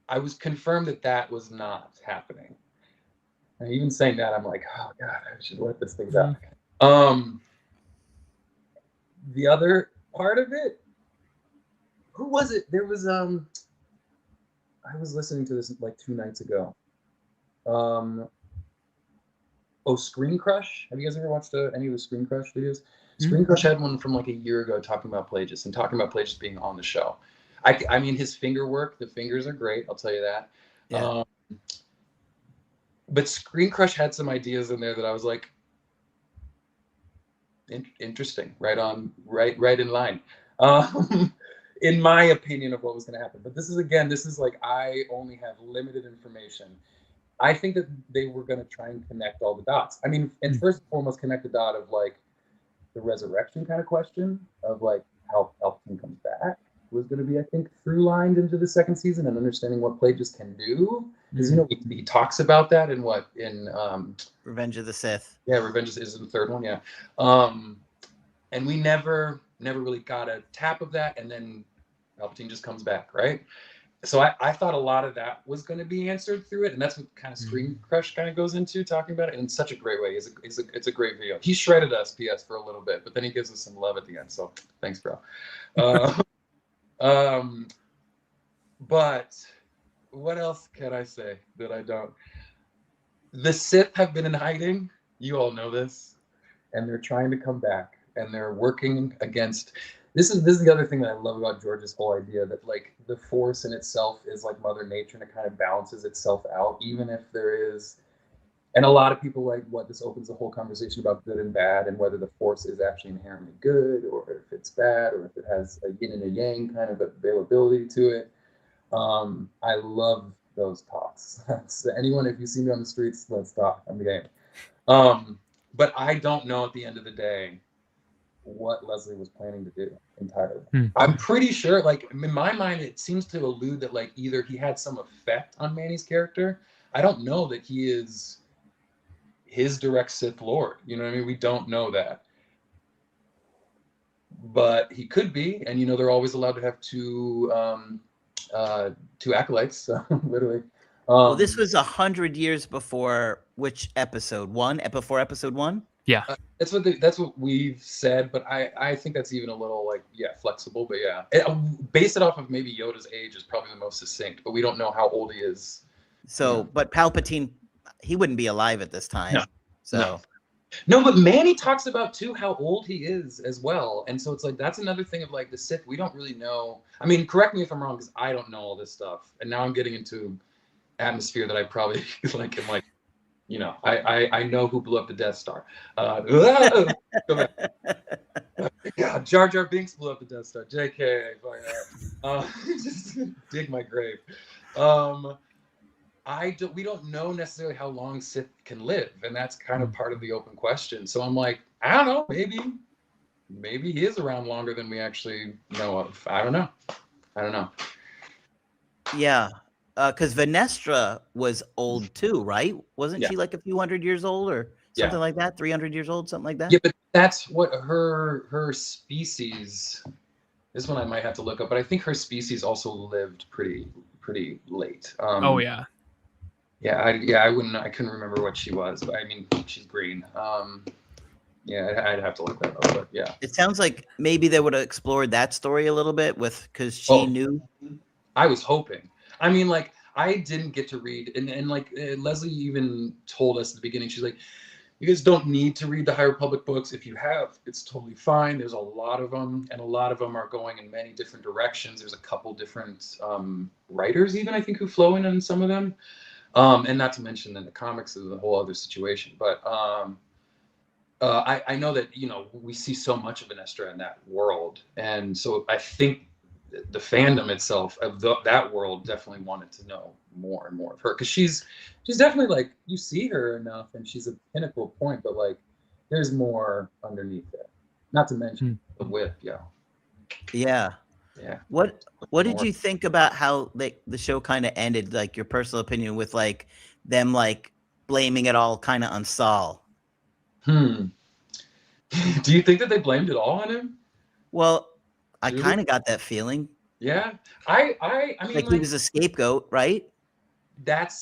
I was confirmed that was not happening. And even saying that, I'm like, oh God, I should let this thing out. The other part of it, who was it? There was I was listening to this like 2 nights ago. Screen Crush. Have you guys ever watched any of the Screen Crush videos? Screen Crush had one from like a year ago talking about Plagueis and talking about Plagueis being on the show. I mean, his finger work, the fingers are great, I'll tell you that. Yeah. But Screen Crush had some ideas in there that I was like, interesting, right in line. In my opinion of what was going to happen. But this is like, I only have limited information. I think that they were going to try and connect all the dots. I mean, and first and foremost, connect the dot of like the resurrection kind of question of like how Palpatine comes back was going to be, I think, through-lined into the second season, and understanding what Plagueis can do. Because he talks about that in Revenge of the Sith. Yeah, Revenge is the third one. Yeah, and we never really got a tap of that, and then Palpatine just comes back, right? So I thought a lot of that was going to be answered through it, and that's what kind of Screen Crush kind of goes into, talking about it in such a great way. It's a great video. He shredded us, PS, for a little bit, but then he gives us some love at the end. So thanks, bro. But what else can I say that I don't? The Sith have been in hiding. You all know this, and they're trying to come back, and they're working against. This is the other thing that I love about George's whole idea, that like the Force in itself is like Mother Nature, and it kind of balances itself out, even if there is. And a lot of people like what this opens the whole conversation about good and bad, and whether the Force is actually inherently good, or if it's bad, or if it has a yin and a yang kind of availability to it. I love those talks. So anyone, if you see me on the streets, let's talk. I'm the game. But I don't know at the end of the day what Leslie was planning to do entirely. I'm pretty sure, like in my mind, it seems to allude that like either he had some effect on Manny's character. I don't know that he is his direct Sith Lord. You know what I mean? We don't know that. But he could be, and you know they're always allowed to have two acolytes, so literally. Well, this was 100 years before which episode? Before episode 1? Yeah. That's what we've said, but I think that's even a little like flexible. But base it off of maybe Yoda's age is probably the most succinct, but we don't know how old he is. So, but Palpatine, he wouldn't be alive at this time. No, but Manny talks about too how old he is as well, and so it's like that's another thing of like the Sith. We don't really know. I mean, correct me if I'm wrong, because I don't know all this stuff, and now I'm getting into atmosphere that I probably like. I'm like, you know, I know who blew up the Death Star. God, Jar Jar Binks blew up the Death Star. JK, just dig my grave. We don't know necessarily how long Sith can live, and that's kind of part of the open question. So I'm like, I don't know, maybe he is around longer than we actually know of. I don't know. Yeah, because Venestra was old too, right? Wasn't she like a few hundred years old or something like that? 300 years old, something like that? Yeah, but that's what her species. This one I might have to look up, but I think her species also lived pretty late. I couldn't remember what she was, but I mean, she's green. I'd have to look that up, but yeah. It sounds like maybe they would have explored that story a little bit because she knew. I was hoping. I mean, like, I didn't get to read, and like Leslie even told us at the beginning, she's like, you guys don't need to read the High Republic books. If you have, it's totally fine. There's a lot of them, and a lot of them are going in many different directions. There's a couple different writers even, I think, who flow in on some of them. And not to mention in the comics is a whole other situation. But I know that, you know, we see so much of Venestra in that world. And so I think the fandom itself of that world definitely wanted to know more and more of her. Because she's definitely like, you see her enough and she's a pinnacle point, but like there's more underneath it. Not to mention the whip, Yeah. What did you think about how the show kind of ended? Like your personal opinion with like them like blaming it all kind of on Saul. Do you think that they blamed it all on him? Well, I kind of got that feeling. Yeah, I mean, like he was a scapegoat, right? That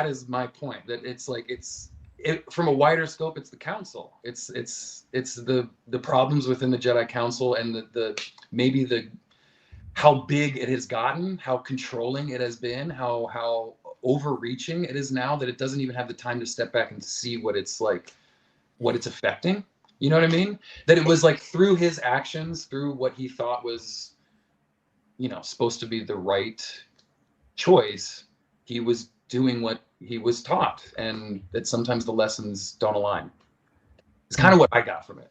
is my point. That it's like from a wider scope, it's the council. It's the problems within the Jedi Council and the how big it has gotten, how controlling it has been, how overreaching it is now that it doesn't even have the time to step back and see what it's like, what it's affecting. You know what I mean? That it was like through his actions, through what he thought was, you know, supposed to be the right choice, he was doing what he was taught, and that sometimes the lessons don't align. It's kind of what I got from it.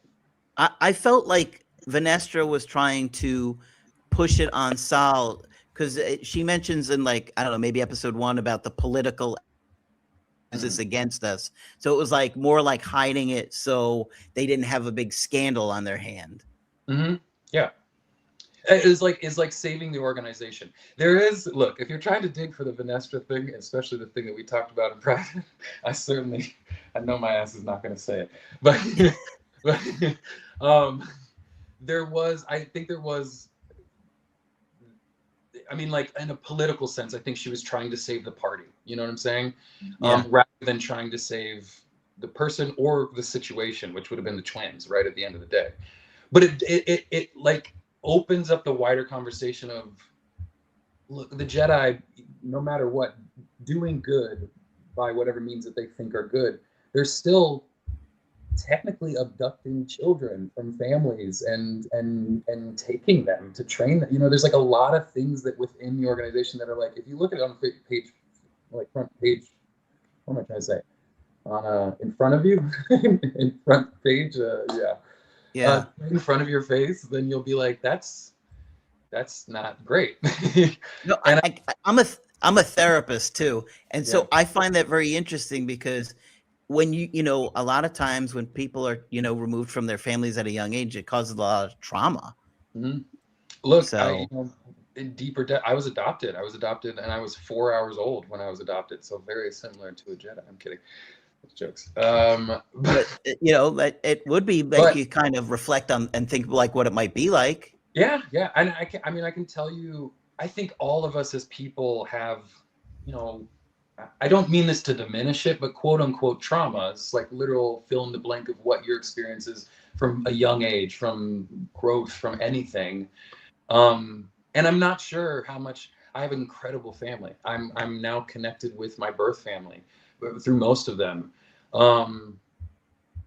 I felt like Venestra was trying to push it on Saul because she mentions in like, I don't know, maybe episode 1 about the political this against us. So it was like more like hiding it so they didn't have a big scandal on their hand. Yeah. It's like saving the organization. There is, look, if you're trying to dig for the Venestra thing, especially the thing that we talked about in private, I know my ass is not going to say it, but I mean, like in a political sense, I think she was trying to save the party. You know what I'm saying? Rather than trying to save the person or the situation, which would have been the twins, right at the end of the day. But it like opens up the wider conversation of, look, the Jedi, no matter what, doing good by whatever means that they think are good, they're still technically abducting children from families and taking them to train them. You know, there's like a lot of things that within the organization that are like, if you look at it on page, like front page, what am I trying to say? On in front of you, in front page, in front of your face, then you'll be like, that's not great. No, I'm a therapist too, and so I find that very interesting because when you know, a lot of times when people are, you know, removed from their families at a young age, it causes a lot of trauma. Look, so, in deeper depth, I was adopted and I was 4 hours old when I was adopted. So very similar to a Jedi. I'm kidding. Jokes. But you know, that it would be like you kind of reflect on and think like what it might be like. Yeah, and I can tell you, I think all of us as people have, you know, I don't mean this to diminish it, but quote unquote traumas, like literal fill in the blank of what your experience is from a young age, from growth, from anything. And I'm not sure how much. I have an incredible family. I'm now connected with my birth family through most of them.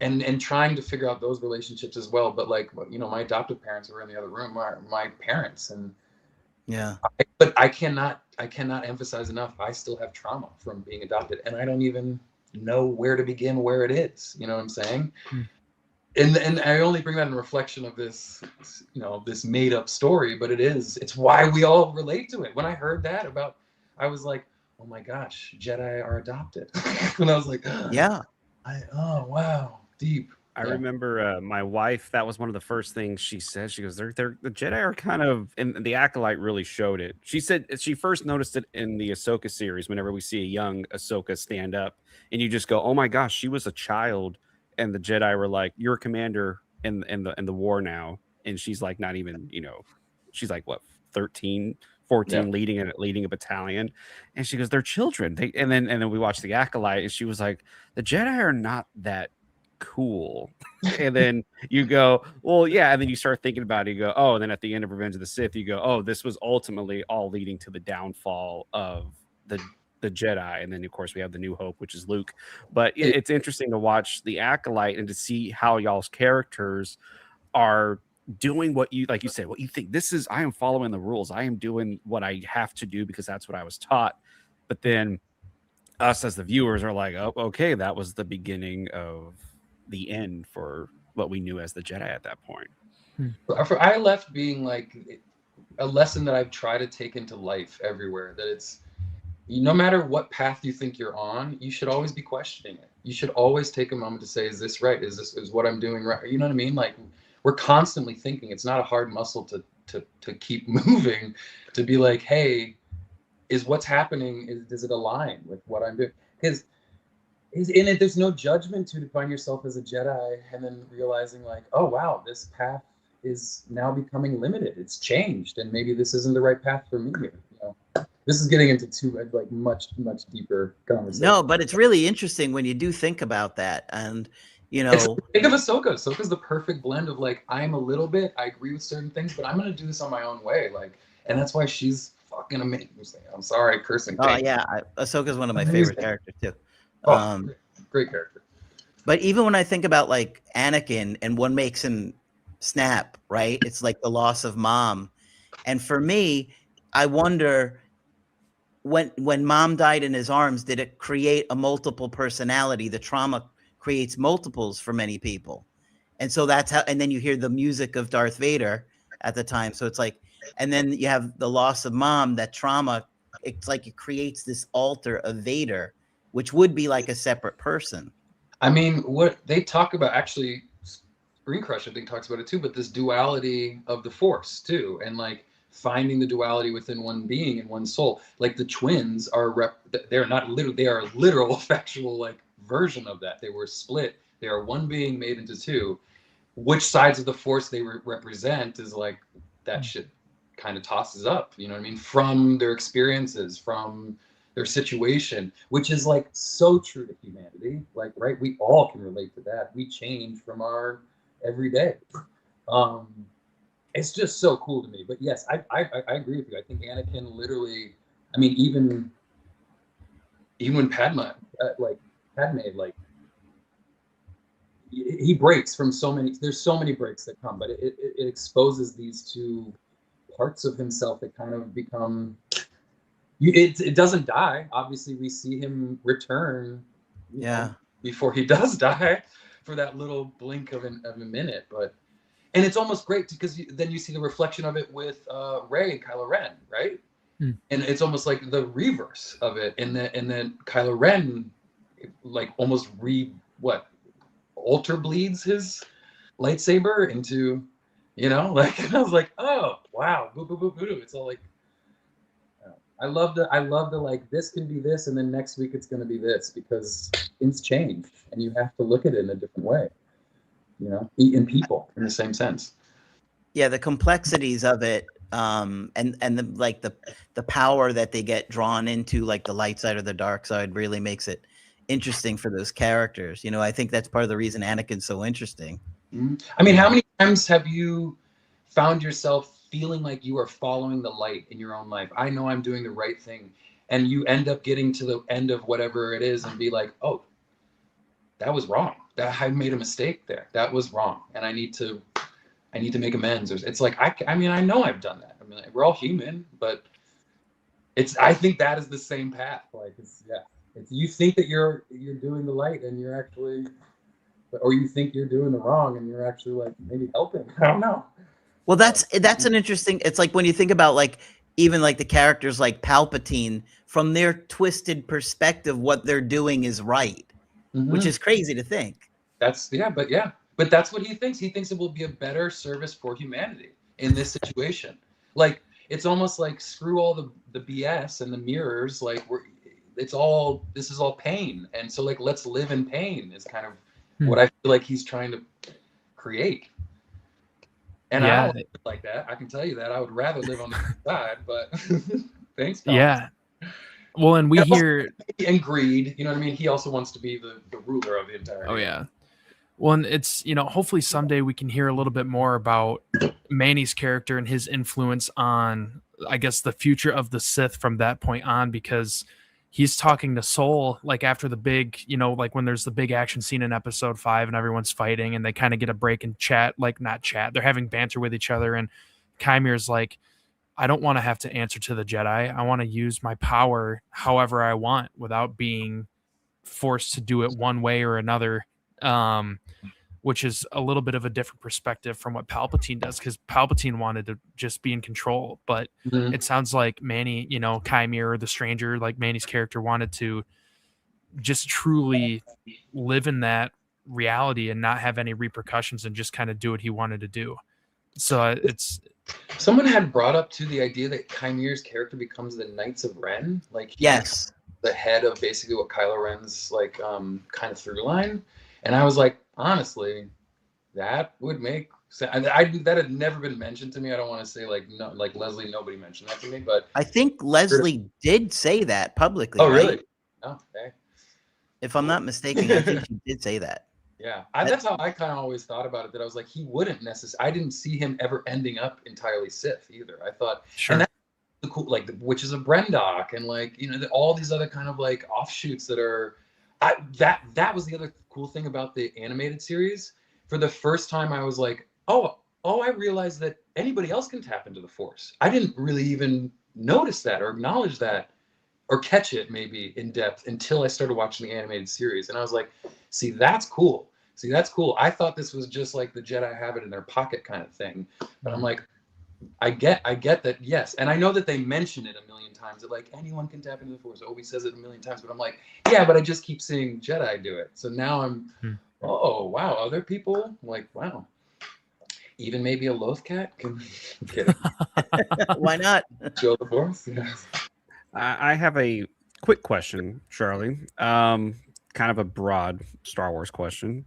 And trying to figure out those relationships as well. But like, you know, my adoptive parents who were in the other room are my parents, and yeah. But I cannot emphasize enough. I still have trauma from being adopted, and I don't even know where to begin, where it is. You know what I'm saying? And I only bring that in reflection of this, you know, this made up story, but it's why we all relate to it. When I heard that about, I was like, oh my gosh, Jedi are adopted. And I was like, yeah. Oh wow, deep. I remember my wife, that was one of the first things she said. She goes, they're the Jedi are kind of, and the Acolyte really showed it. She said she first noticed it in the Ahsoka series whenever we see a young Ahsoka stand up and you just go, oh my gosh, she was a child. And the Jedi were like, you're a commander in the war now. And she's like, not even, you know, she's like, what, 13, 14, leading a battalion. And she goes, they're children. And then we watched the Acolyte and she was like, the Jedi are not that cool. And then you go, well, yeah. And then you start thinking about it. You go, oh, and then at the end of Revenge of the Sith, you go, oh, this was ultimately all leading to the downfall of the Jedi. And then, of course, we have the New Hope, which is Luke. But it's interesting to watch the Acolyte and to see how y'all's characters are doing what you, like you said, what you think. This is, I am following the rules. I am doing what I have to do because that's what I was taught. But then us as the viewers are like, oh, okay, that was the beginning of the end for what we knew as the Jedi at that point. I left being like a lesson that I've tried to take into life everywhere, that it's, no matter what path you think you're on, you should always be questioning it. You should always take a moment to say, is this right? Is what I'm doing right? You know what I mean? Like, we're constantly thinking. It's not a hard muscle to keep moving, to be like, hey, is what's happening, does it align with what I'm doing? Because in it, there's no judgment to define yourself as a Jedi and then realizing like, oh wow, this path is now becoming limited. It's changed, and maybe this isn't the right path for me here. You know, this is getting into like much deeper conversation. No, but it's really interesting when you do think about that, and you know, think of Ahsoka. Ahsoka's the perfect blend of like, I agree with certain things, but I'm gonna do this on my own way. Like, and that's why she's fucking amazing. I'm sorry, cursing. Oh yeah, Ahsoka's one of my favorite characters too. Great character. But even when I think about like Anakin and what makes him snap, right? It's like the loss of mom. And for me, I wonder when mom died in his arms, did it create a multiple personality? The trauma creates multiples for many people. And so that's how, and then you hear the music of Darth Vader at the time. So it's like, and then you have the loss of mom, that trauma, it's like it creates this alter of Vader, which would be like a separate person. I mean, what they talk about, actually, Screen Crush, I think, talks about it too, but this duality of the Force too, and like finding the duality within one being and one soul. Like the twins are, they're not literal, they are a literal, factual like version of that. They were split. They are one being made into two. Which sides of the Force they represent is like, that shit kind of tosses up, you know what I mean? From their experiences, from their situation, which is like so true to humanity. Like, right, we all can relate to that. We change from our everyday. It's just so cool to me. But yes, I agree with you. I think Anakin literally, I mean, even when Padme, he breaks from so many, there's so many breaks that come, but it exposes these two parts of himself that kind of become, it doesn't die. Obviously, we see him return, know, before he does die, for that little blink of a minute. But, and it's almost great because then you see the reflection of it with Rey and Kylo Ren, right? And it's almost like the reverse of it, and then Kylo Ren, like almost alter bleeds his lightsaber into, you know, like, I was like, oh wow, boo boo boo boo. It's all like, I love the like, this can be this, and then next week it's going to be this, because things change, and you have to look at it in a different way. You know, in people in the same sense. Yeah, the complexities of it, and the like the power that they get drawn into, like the light side or the dark side, really makes it interesting for those characters. You know, I think that's part of the reason Anakin's so interesting. I mean, how many times have you found yourself feeling like you are following the light in your own life? I know I'm doing the right thing, and you end up getting to the end of whatever it is and be like, oh, that was wrong. That I made a mistake there. That was wrong, and I need to make amends. It's like, I mean, I know I've done that. I mean, we're all human, but I think that is the same path. Like, it's you think that you're doing the light, and you're actually, or you think you're doing the wrong, and you're actually like maybe helping. I don't know. Well, that's an interesting. It's like when you think about like even like the characters like Palpatine, from their twisted perspective, what they're doing is right, which is crazy to think. But that's what he thinks. He thinks it will be a better service for humanity in this situation. Like, it's almost like, screw all the BS and the mirrors. Like, this is all pain, and so like, let's live in pain is kind of what I feel like he's trying to create. And I don't live like that. I can tell you that. I would rather live on the side, but thanks, Tom. Yeah. Well, and we hear... And greed, you know what I mean? He also wants to be the ruler of the entire... Oh, yeah. Well, and it's, you know, hopefully someday we can hear a little bit more about Manny's character and his influence on, I guess, the future of the Sith from that point on, because he's talking to Soul, like, after the big, you know, like when there's the big action scene in episode 5 and everyone's fighting and they kind of get a break and chat, like, not chat, they're having banter with each other. And Kymir's like, I don't want to have to answer to the Jedi. I want to use my power however I want without being forced to do it one way or another. Which is a little bit of a different perspective from what Palpatine does, because Palpatine wanted to just be in control, but it sounds like Manny, you know, Kymir, the stranger, like Manny's character, wanted to just truly live in that reality and not have any repercussions and just kind of do what he wanted to do. So it's... Someone had brought up to the idea that Kymir's character becomes the Knights of Ren, like yes, the head of basically what Kylo Ren's like kind of through line. And I was like, honestly, that would make sense. That had never been mentioned to me. I don't want to say like, no, like Leslie, nobody mentioned that to me, but I think Leslie did say that publicly. Oh, right? Really? Oh, okay. If I'm not mistaken, I think she did say that. Yeah, that's how I kind of always thought about it. That I was like, he wouldn't necessarily. I didn't see him ever ending up entirely Sith either. I thought, sure. And that's the cool, like the Witches of Brendock, and like, you know, all these other kind of like offshoots that are. That was the other cool thing about the animated series. For the first time, I was like, oh, I realized that anybody else can tap into the Force. I didn't really even notice that or acknowledge that or catch it maybe in depth until I started watching the animated series. And I was like, see, that's cool. I thought this was just like the Jedi have it in their pocket kind of thing. But I'm like, I get that, yes. And I know that they mention it a million times, that like anyone can tap into the Force. Obi says it a million times, but I'm like, yeah, but I just keep seeing Jedi do it. So now I'm, oh, wow, other people? I'm like, wow. Even maybe a Lothcat can get it. Why not? Show the Force? Yeah. I have a quick question, Charlie. Kind of a broad Star Wars question.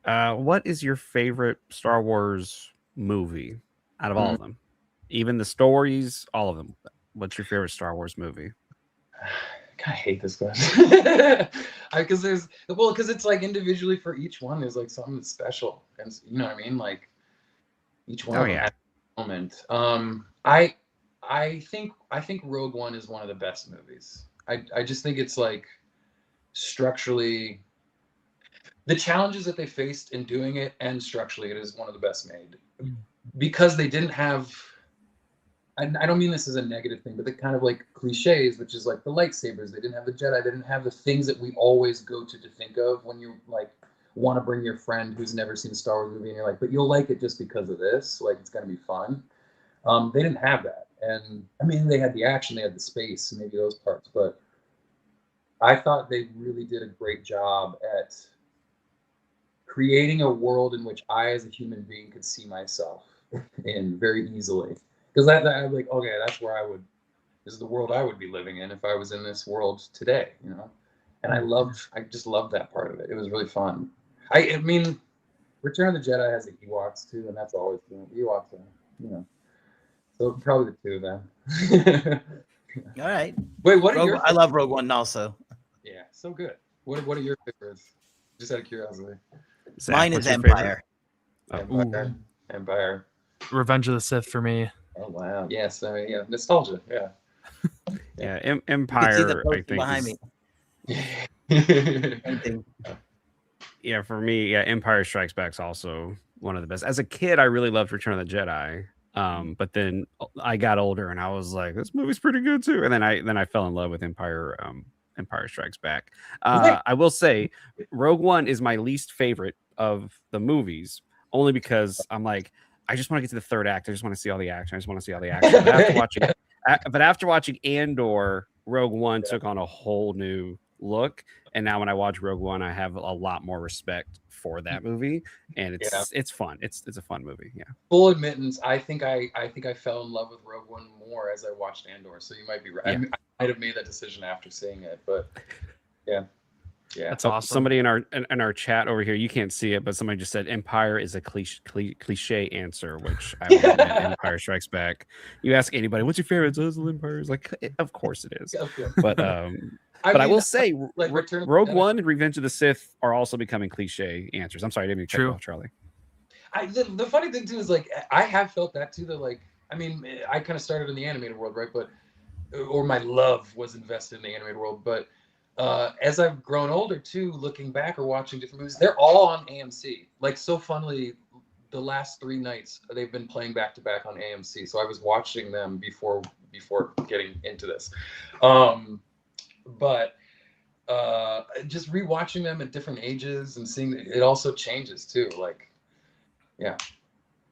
What is your favorite Star Wars movie out of all of them? Even the stories, all of them. What's your favorite Star Wars movie? I kind of hate this question. Because it's like individually for each one, there's like something that's special. And you know what I mean? Like each one of them has a moment. I think Rogue One is one of the best movies. I just think it's like structurally, the challenges that they faced in doing it, and structurally, it is one of the best made. Because they didn't have, I don't mean this as a negative thing, but the kind of like cliches, which is like the lightsabers. They didn't have the Jedi. They didn't have the things that we always go to think of when you like want to bring your friend who's never seen a Star Wars movie, and you're like, but you'll like it just because of this. Like, it's going to be fun. They didn't have that. And I mean, they had the action, they had the space, maybe those parts, but I thought they really did a great job at creating a world in which I, as a human being, could see myself in very easily. Because I'm like, okay, is the world I would be living in if I was in this world today, you know? And I just loved that part of it. It was really fun. I mean, Return of the Jedi has the Ewoks too, and that's always the Ewoks, you know. So probably the two of them. All right. Wait, what are your? I love Rogue One also. Yeah, so good. What are your favorites? Just out of curiosity. Zach, Mine what's is your favorite? Empire. Empire. Revenge of the Sith for me. Oh wow. Yes, I mean, yeah, nostalgia. Yeah. Yeah, You can see the Empire. I poster think behind is, me. Anything. yeah, for me, yeah, Empire Strikes Back is also one of the best. As a kid, I really loved Return of the Jedi. But then I got older and I was like, this movie's pretty good too. And then I fell in love with Empire Strikes Back. I will say Rogue One is my least favorite of the movies, only because I'm like, I just want to get to the third act. I just want to see all the action. I just want to see all the action. But after watching Andor, Rogue One took on a whole new look. And now when I watch Rogue One, I have a lot more respect for that movie, and it's fun. It's a fun movie. Yeah. Full admittance, I think I fell in love with Rogue One more as I watched Andor. So you might be right. Yeah. I might have made that decision after seeing it, but yeah. That's awesome. Somebody in our chat over here, you can't see it, but somebody just said Empire is a cliche answer, which I would admit, Empire Strikes Back. You ask anybody, what's your favorite? Empire is like, of course it is. But I will say, like Rogue One and Revenge of the Sith are also becoming cliche answers. I'm sorry, I didn't mean to cut you off, Charlie. The funny thing too is like I have felt that too. That like I mean I kind of started in the animated world, right? But or my love was invested in the animated world, but as I've grown older too, looking back or watching different movies, they're all on AMC. Like so funnily, the last 3 nights they've been playing back to back on AMC. So I was watching them before getting into this. But just rewatching them at different ages and seeing it also changes too. Like, yeah,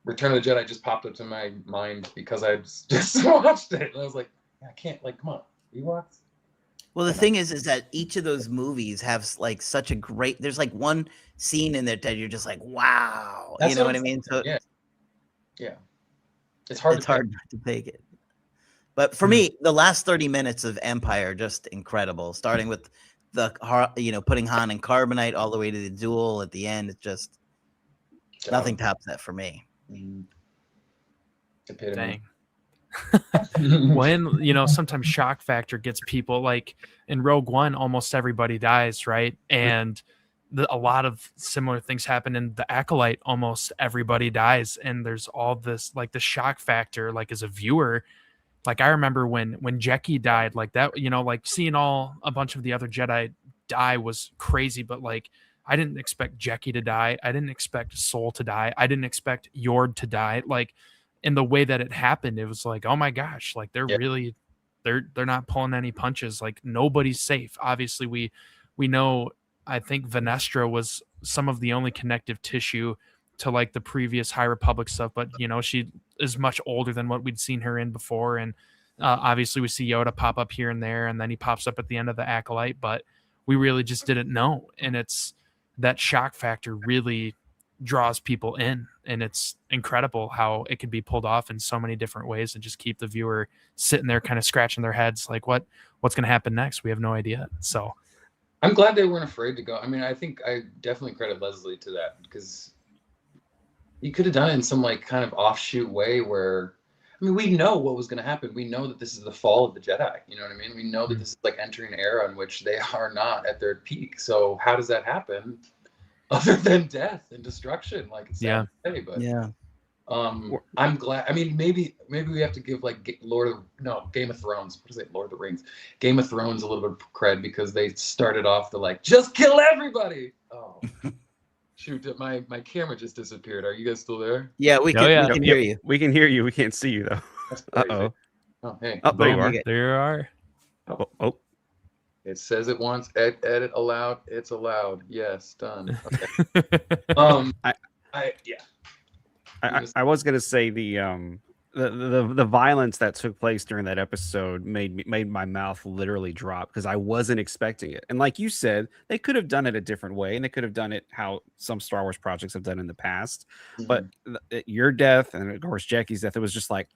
Return of the Jedi just popped up to my mind because I just watched it and I was like, I can't, like, come on, Ewoks. Well, the thing is that each of those movies have like such a great. There's like one scene in there that you're just like, wow, you know what I mean? So yeah, it's hard. It's hard not to take it. But for me, the last 30 minutes of Empire just incredible. Starting with the putting Han in carbonite all the way to the duel at the end. It's just nothing tops that for me. Dang. When sometimes shock factor gets people, like in Rogue One, almost everybody dies, right? And a lot of similar things happen in the Acolyte. Almost everybody dies, and there's all this like the shock factor. Like as a viewer, like I remember when Jekki died, like that, like seeing a bunch of the other Jedi die was crazy, but like I didn't expect Jekki to die. I didn't expect Soul to die. I didn't expect Yord to die. Like in the way that it happened, it was like, oh my gosh, like they're really, they're not pulling any punches. Like nobody's safe. Obviously we know, I think Venestra was some of the only connective tissue to like the previous High Republic stuff, but she is much older than what we'd seen her in before. And obviously we see Yoda pop up here and there, and then he pops up at the end of the Acolyte, but we really just didn't know. And it's that shock factor really draws people in, and it's incredible how it can be pulled off in so many different ways and just keep the viewer sitting there kind of scratching their heads like what's going to happen next. We have no idea. So I'm glad they weren't afraid to go. I mean, I think I definitely credit Leslie to that, because you could have done it in some like kind of offshoot way where, I mean, we know what was going to happen. We know that this is the fall of the Jedi. You know what I mean? We know that this is like entering an era in which they are not at their peak. So how does that happen other than death and destruction? Like it's sad to say, but I'm glad. I mean, maybe we have to give like Game of Thrones. What is it? Lord of the Rings. Game of Thrones a little bit of cred because they started off the like just kill everybody. Oh. Shoot, my camera just disappeared. Are you guys still there? Yeah, we can hear you. We can hear you. We can't see you though. Uh-oh. Oh, hey. Oh, there you are. There you are. Oh. It says it once. Edit allowed. It's allowed. Yes, done. Okay. I was gonna say the violence that took place during that episode made my mouth literally drop because I wasn't expecting it. And like you said, they could have done it a different way, and they could have done it how some Star Wars projects have done in the past. But your death and of course Jackie's death, it was just like,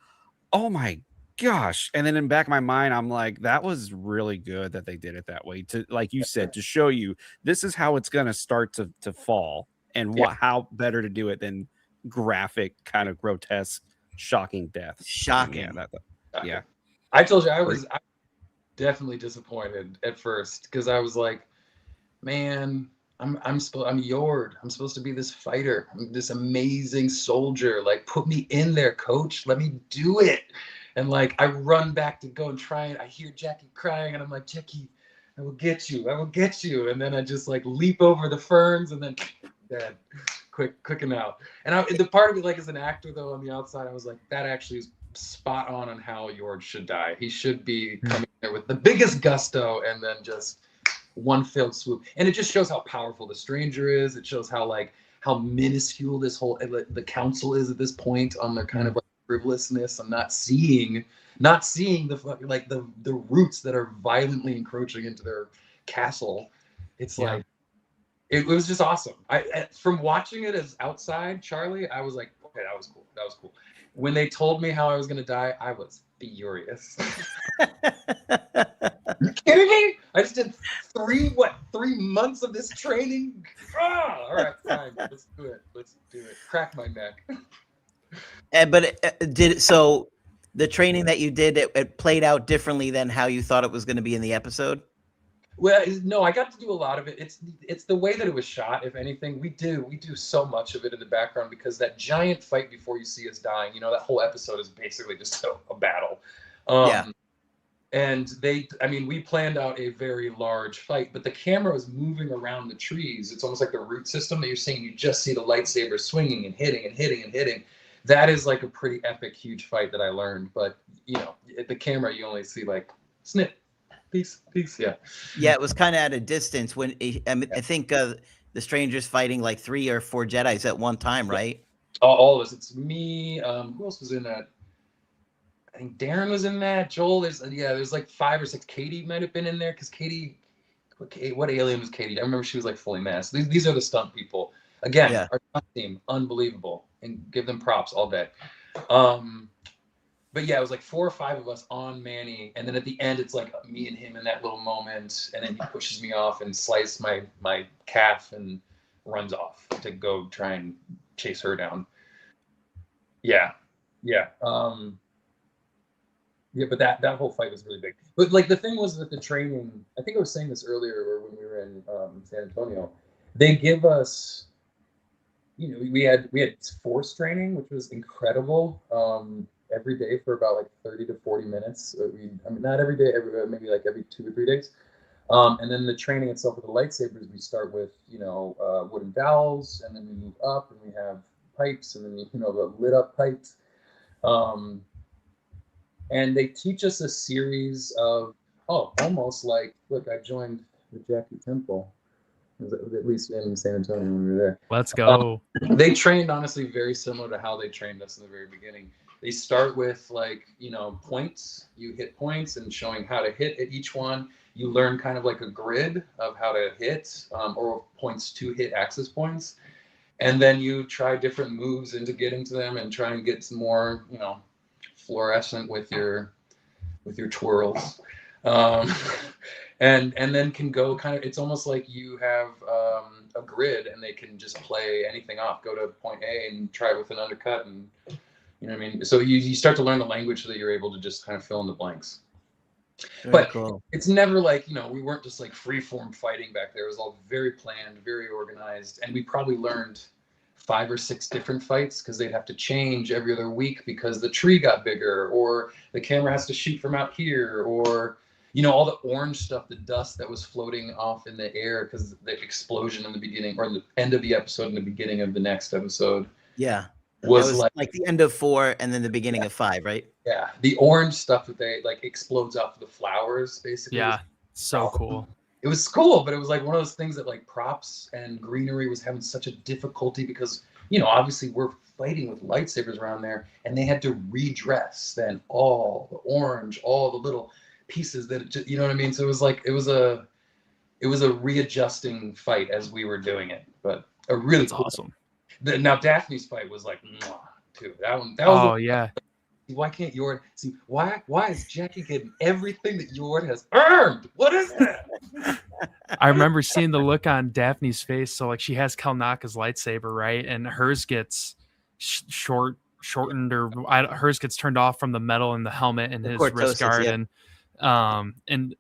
oh my gosh. And then in the back of my mind, I'm like, that was really good that they did it that way. To, like you said, to show you this is how it's gonna start to fall, and how better to do it than graphic, kind of grotesque, shocking deaths. Shocking. Yeah. I told you I was definitely disappointed at first, because I was like, man, I'm Yord. I'm supposed to be this fighter. I'm this amazing soldier. Like, put me in there, coach. Let me do it. And like, I run back to go and try it. I hear Jackie crying, and I'm like, Jackie, I will get you. I will get you. And then I just like leap over the ferns, and then dead, quick and out. And the part of me, like, as an actor though, on the outside, I was like, that actually is spot on how Yord should die. He should be coming there with the biggest gusto, and then just one fell swoop. And it just shows how powerful the stranger is. It shows how minuscule this whole the council is at this point on their kind of like frivolousness. I'm not seeing the roots that are violently encroaching into their castle. It's like it was just awesome. From watching it as outside Charlie, I was like, okay, that was cool. When they told me how I was gonna die, I was furious. You kidding me? I just did 3 months of this training. All right, fine. Let's do it. Crack my neck. So the training that you did, it played out differently than how you thought it was going to be in the episode? Well, no, I got to do a lot of it. It's the way that it was shot. If anything, we do so much of it in the background, because that giant fight before you see us dying, that whole episode is basically just a battle. And we planned out a very large fight, but the camera was moving around the trees. It's almost like the root system that you're seeing. You just see the lightsaber swinging and hitting and hitting and hitting. That is like a pretty epic, huge fight that I learned. But, at the camera, you only see like snip, peace, yeah. Yeah, it was kind of at a distance when I think the stranger's fighting like 3 or 4 Jedis at one time, right? All of us. It's me. Who else was in that? I think Darren was in that. Joel, there's like 5 or 6. Katie might have been in there, because Katie, what alien was Katie? I remember she was like fully masked. These are the stunt people. Again, our stunt team, unbelievable, and give them props all day. But yeah, it was like 4 or 5 of us on Manny, and then at the end, it's like me and him in that little moment, and then he pushes me off and slices my calf and runs off to go try and chase her down. Yeah. Yeah, but that whole fight was really big. But like the thing was with the training, I think I was saying this earlier, or when we were in San Antonio, they give us, we had force training, which was incredible. Every day for about like 30 to 40 minutes. Not every day, maybe like every 2 or 3 days. And then the training itself with the lightsabers, we start with wooden dowels, and then we move up, and we have pipes, and then the lit up pipes. And they teach us a series of, almost like, look, I joined the Jackie Temple, at least in San Antonio when we were there. Let's go. They trained, honestly, very similar to how they trained us in the very beginning. They start with points. You hit points and showing how to hit at each one. You learn kind of like a grid of how to hit, or points to hit access points. And then you try different moves into getting to them and try and get some more, fluorescent with your twirls, and then can go kind of, it's almost like you have a grid, and they can just play anything off, go to point A and try it with an undercut, and so you start to learn the language so that you're able to just kind of fill in the blanks. But cool. It's never like, we weren't just like free form fighting back there. It was all very planned, very organized, and we probably learned 5 or 6 different fights, because they'd have to change every other week because the tree got bigger, or the camera has to shoot from out here, or all the orange stuff, the dust that was floating off in the air because the explosion in the beginning, or the end of the episode and the beginning of the next episode. Yeah. Was like the end of 4 and then the beginning of 5, right? Yeah. The orange stuff that they explodes off the flowers, basically. Yeah. So cool. It was cool, but it was like one of those things that like props and greenery was having such a difficulty, because, obviously we're fighting with lightsabers around there, and they had to redress then all the orange, all the little pieces that, So it was like, it was a readjusting fight as we were doing it, but a really cool. Awesome. Now Daphne's fight was like, too. That one. Oh yeah. why can't Yord see? Why is Jackie getting everything that Yord has earned? What is that? I remember seeing the look on Daphne's face. So like she has Kalnaka's lightsaber, right, and hers gets shortened, or hers gets turned off from the metal in the helmet and his wrist guard, and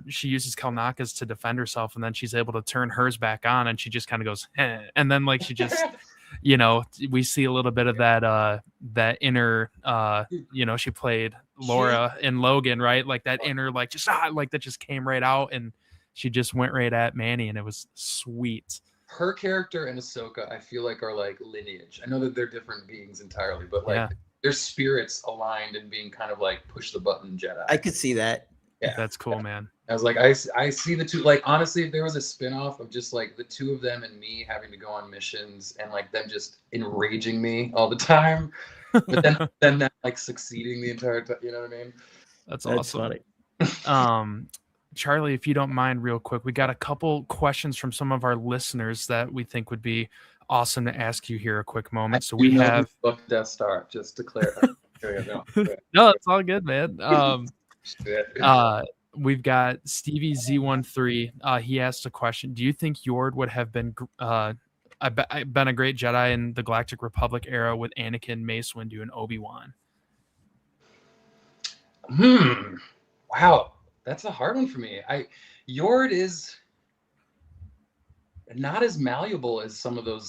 she uses Kalnaka's to defend herself, and then she's able to turn hers back on, and she just kind of goes, eh. And then like she just, we see a little bit of that inner, she played Laura in Logan, right? Like that inner, like just like that just came right out, and she just went right at Manny, and it was sweet. Her character and Ahsoka, I feel like, are like lineage. I know that they're different beings entirely, but like their spirits aligned and being kind of like push the button Jedi. I could see that. Yeah, that's cool, man. I was like, I see the two. Like honestly, if there was a spinoff of just like the two of them and me having to go on missions and like them just enraging me all the time, but then that like succeeding the entire time. You know what I mean? That's awesome. Funny. Charlie, if you don't mind, real quick, we got a couple questions from some of our listeners that we think would be awesome to ask you here a quick moment. So we have Death Star, just to clarify. No, it's all good, man. We've got Stevie Z13. He asked a question. Do you think Yord would have been a great Jedi in the Galactic Republic era with Anakin, Mace Windu, and Obi-Wan? Wow. That's a hard one for me. Yord is not as malleable as some of those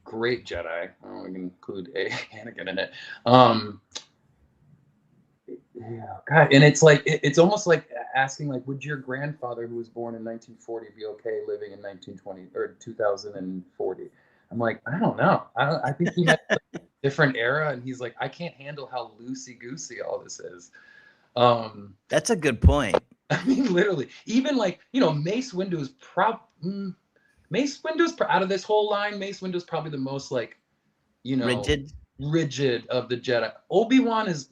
great Jedi. I don't know, we can include Anakin in it. Yeah, God, and it's like it's almost like asking like, would your grandfather who was born in 1940 be okay living in 1920 or 2040? I'm like, I don't know. I think he had a different era, and he's like, I can't handle how loosey goosey all this is. That's a good point. I mean, literally, even like, Mace Windu is out of this whole line. Mace Windu is probably the most like, rigid of the Jedi. Obi-Wan is,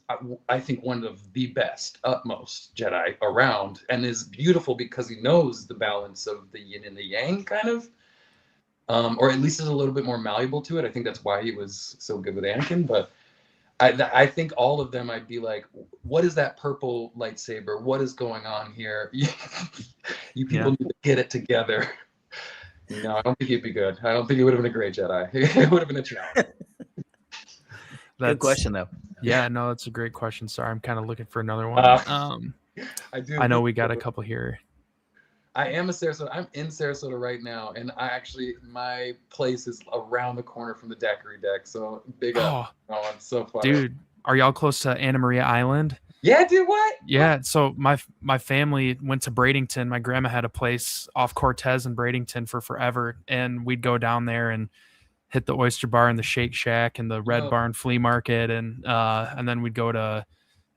I think, one of the best, utmost Jedi around, and is beautiful because he knows the balance of the yin and the yang, kind of, or at least is a little bit more malleable to it. I think that's why he was so good with Anakin, but. I think all of them, I'd be like, what is that purple lightsaber? What is going on here? You people need to get it together. No, I don't think he'd be good. I don't think he would have been a great Jedi. It would have been a challenge. Good question, though. Yeah, no, that's a great question. Sorry, I'm kind of looking for another one. I know we got a couple here. I am a Sarasota. I'm in Sarasota right now, and my place is around the corner from the Daiquiri deck. So big up! Oh, it's so fun, dude. Are y'all close to Anna Maria Island? Yeah, dude. What? Yeah. So my family went to Bradenton. My grandma had a place off Cortez in Bradenton for forever, and we'd go down there and hit the Oyster Bar and the Shake Shack and the Red Barn Flea Market, and then we'd go to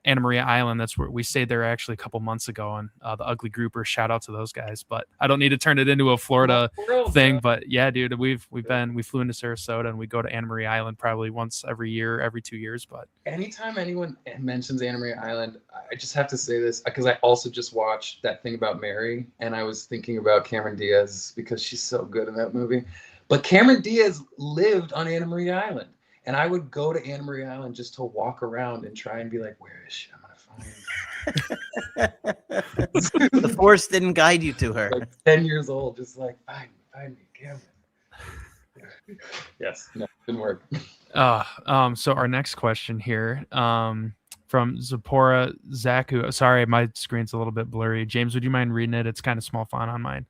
Anna Maria Island. That's where we stayed there actually a couple months ago, and the Ugly Groupers, shout out to those guys. But I don't need to turn it into a Florida thing. But yeah, dude, we flew into Sarasota, and we go to Anna Maria Island probably once every year, every 2 years. But anytime anyone mentions Anna Maria Island, I just have to say this because I also just watched that thing about Mary, and I was thinking about Cameron Diaz because she's so good in that movie. But Cameron Diaz lived on Anna Maria Island. And I would go to Anna Maria Island just to walk around and try and be like, where is she? I'm going to find her. The Force didn't guide you to her. Like 10 years old, just like, find me, Cameron. Yes, no, didn't work. So our next question here from Zipporah Zaku. Sorry, my screen's a little bit blurry. James, would you mind reading it? It's kind of small font on mine.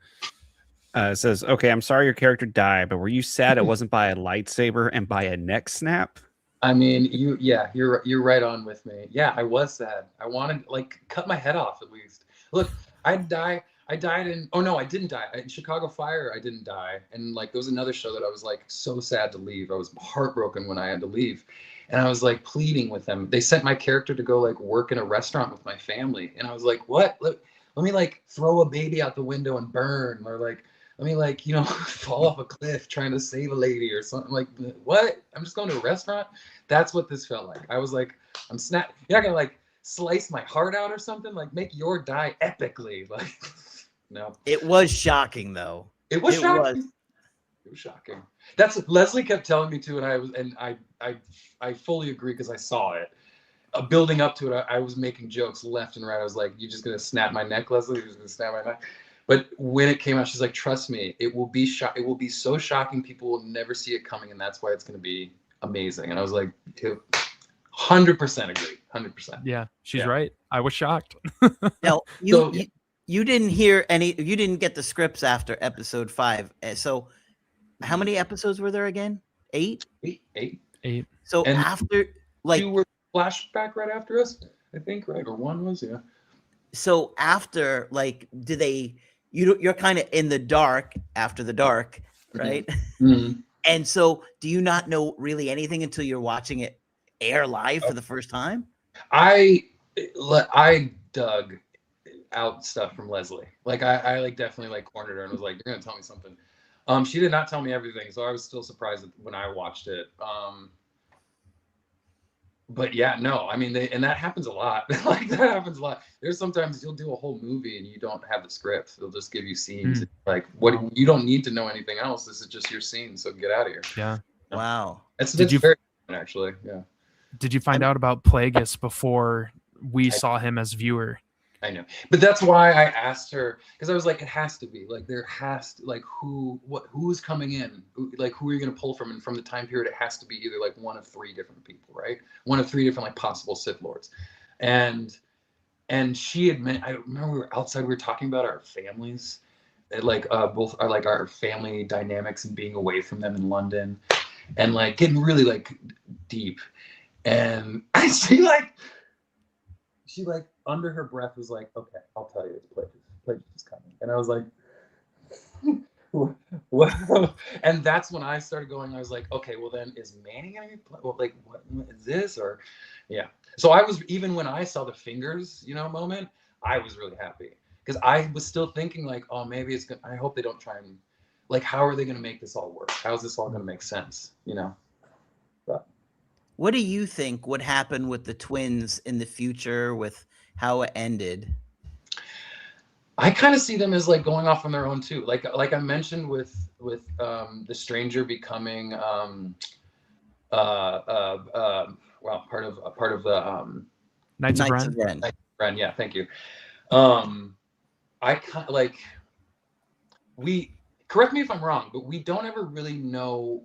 It says, okay, I'm sorry your character died, but were you sad it wasn't by a lightsaber and by a neck snap? I mean, you're right on with me. Yeah, I was sad. I wanted cut my head off at least. Look, I died in, I didn't die. In Chicago Fire, I didn't die. And there was another show that I was so sad to leave. I was heartbroken when I had to leave. And I was pleading with them. They sent my character to go work in a restaurant with my family. And I was like, what? Let me throw a baby out the window and burn, or let me fall off a cliff trying to save a lady or something. What? I'm just going to a restaurant? That's what this felt like. I was like, you're not gonna slice my heart out or something? Make your die epically. No. It was shocking though. It was shocking. It was shocking. That's what Leslie kept telling me too, and I fully agree because I saw it. building up to it, I was making jokes left and right. I was like, "You just gonna snap my neck, Leslie? You're just gonna snap my neck?" But when it came out, she's like, "Trust me, it will be it will be so shocking. People will never see it coming, and that's why it's gonna be amazing." And I was like, 100% agree, 100%. Yeah, she's right. I was shocked. Now you didn't hear you didn't get the scripts after episode 5. So how many episodes were there again? 8? 8. So and after like 2 were flashback right after us, I think, right? Or 1 was, yeah. So after, like, do they? You're kind of in the dark after the dark, right? Mm-hmm. And so, do you not know really anything until you're watching it air live for the first time? I dug out stuff from Leslie. Like I like definitely like cornered her and was like, "You're gonna tell me something." She did not tell me everything, so I was still surprised when I watched it. But yeah, no, I mean, and that happens a lot. Like that happens a lot. There's sometimes you'll do a whole movie and you don't have the script. They'll just give you scenes. Like, what? You don't need to know anything else. This is just your scene. So get out of here. Yeah. Wow. That's very fun, actually. Yeah. Did you find out about Plagueis before we saw him as viewer? I know, but that's why I asked her, because I was like, it has to be like, there has to, like, who's coming in, like, who are you going to pull from? And from the time period, it has to be either like one of 3 different people, right? One of 3 different like possible Sith Lords. And she admitted, I remember we were outside, we were talking about our families, like both are like our family dynamics and being away from them in London, and like getting really like deep. And she like under her breath was like, "Okay, I'll tell you, it's Plagueis is coming." And I was like, "Wow!" And that's when I started going. I was like, "Okay, well then, is Manny gonna be like what is this?" Or yeah. So I was, even when I saw the fingers, moment, I was really happy because I was still thinking like, "Oh, maybe it's gonna." I hope they don't try and like, how are they gonna make this all work? How is this all gonna make sense? But what do you think would happen with the twins in the future with how it ended? I kind of see them as like going off on their own too. Like I mentioned with the stranger becoming part of the Knights of Ren. Knights of Ren. Yeah, thank you. I kind like correct me if I'm wrong, but we don't ever really know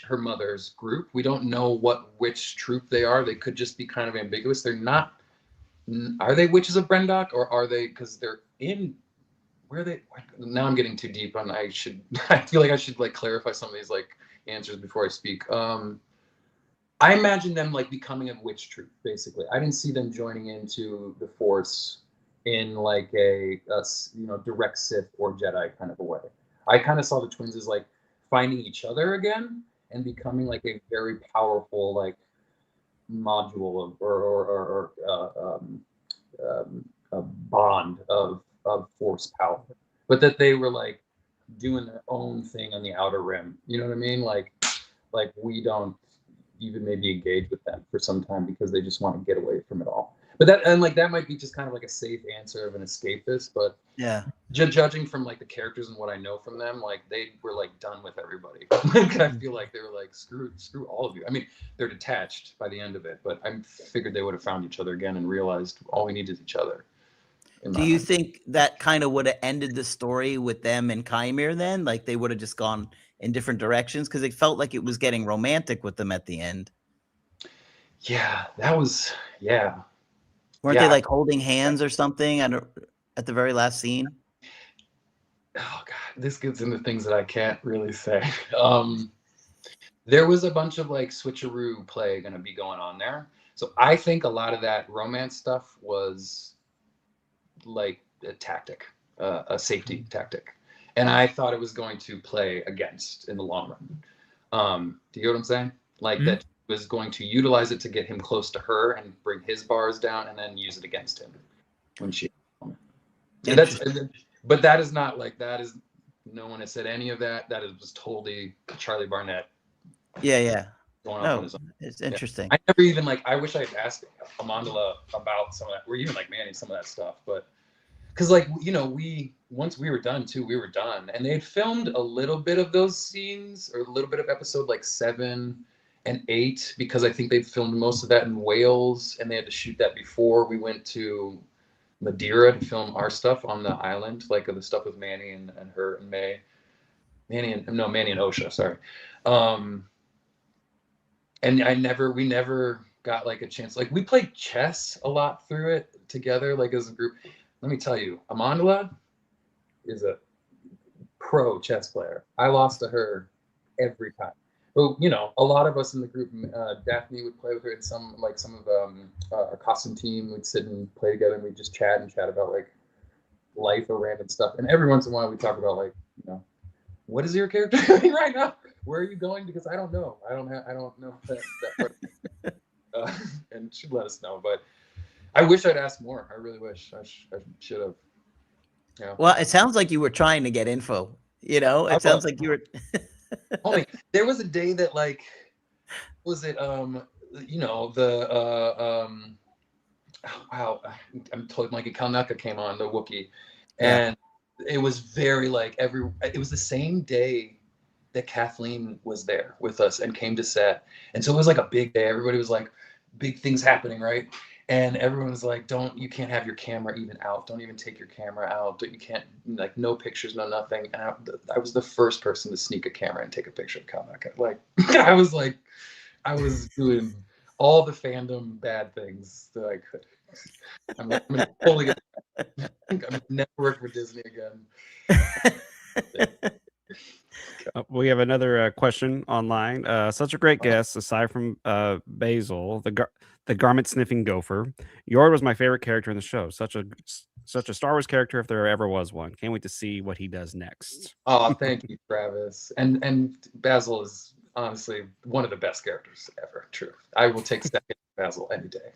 her mother's group. We don't know which troop they are. They could just be kind of ambiguous. They're not. Are they witches of Brendock, or are they, because they're in, where are they? Now I'm getting too deep on, I feel like I should like clarify some of these like answers before I speak. I imagine them like becoming a witch troop, basically. I didn't see them joining into the Force in like a direct Sith or Jedi kind of a way. I kind of saw the twins as like finding each other again and becoming like a very powerful like module or a bond of Force power, but that they were like doing their own thing on the outer rim. You know what I mean? Like we don't even maybe engage with them for some time because they just want to get away from it all. But that might be just kind of like a safe answer of an escapist, but yeah, judging from like the characters and what I know from them, like they were like done with everybody. Like I feel like they were like screw all of you. I mean, they're detached by the end of it, but I figured they would have found each other again and realized all we need is each other. Do you think that kind of would have ended the story with them and Chimere then? Like they would have just gone in different directions, because it felt like it was getting romantic with them at the end. Yeah, that was Weren't they like holding hands or something at the very last scene? Oh God, this gets into things that I can't really say. There was a bunch of like switcheroo play going to be going on there. So I think a lot of that romance stuff was like a tactic, a safety tactic. And I thought it was going to play against in the long run. Do you know what I'm saying? Like that was going to utilize it to get him close to her and bring his bars down and then use it against him when she. But that is not like, no one has said any of that. That was totally Charlie Barnett. Yeah. Going off on his own. It's interesting. I never even I wish I had asked Amandla about some of that, or even like Manny, some of that stuff, but because like once we were done too, we were done, and they had filmed a little bit of those scenes or a little bit of episode like 7 and 8 because I think they filmed most of that in Wales and they had to shoot that before we went to Madeira to film our stuff on the island, like the stuff with Manny and her and May. Manny and Osha, sorry. And we never got like a chance. Like we played chess a lot through it together, like as a group. Let me tell you, Amandla is a pro chess player. I lost to her every time. But you know, a lot of us in the group, Daphne would play with her, and some of our costume team would sit and play together, and we'd just chat about like life or random stuff. And every once in a while, we talk about like, you know, what is your character doing right now? Where are you going? Because I don't know. I don't know that part. And she'd let us know. But I wish I'd asked more. I really wish I should have. Yeah. Well, it sounds like you were trying to get info. You know, it sounds like you were. Only there was a day that like, was it you know wow, I'm totally blanking. Kalnaka came on, the Wookiee, and it was very like it was the same day that Kathleen was there with us and came to set. And so it was like a big day. Everybody was like, big things happening, right? And everyone was like, you can't have your camera even out. Don't even take your camera out. You can't, like, no pictures, no nothing. And I was the first person to sneak a camera and take a picture of Kamaka. Like, I was doing all the fandom bad things that I could. I'm gonna totally get, I'm gonna never work for Disney again. We have another question online. Such a great guest, aside from Basil, the garment sniffing gopher. Yord was my favorite character in the show. Such a Star Wars character, if there ever was one. Can't wait to see what he does next. Oh, thank you, Travis. And Basil is honestly one of the best characters ever. True. I will take second to Basil any day.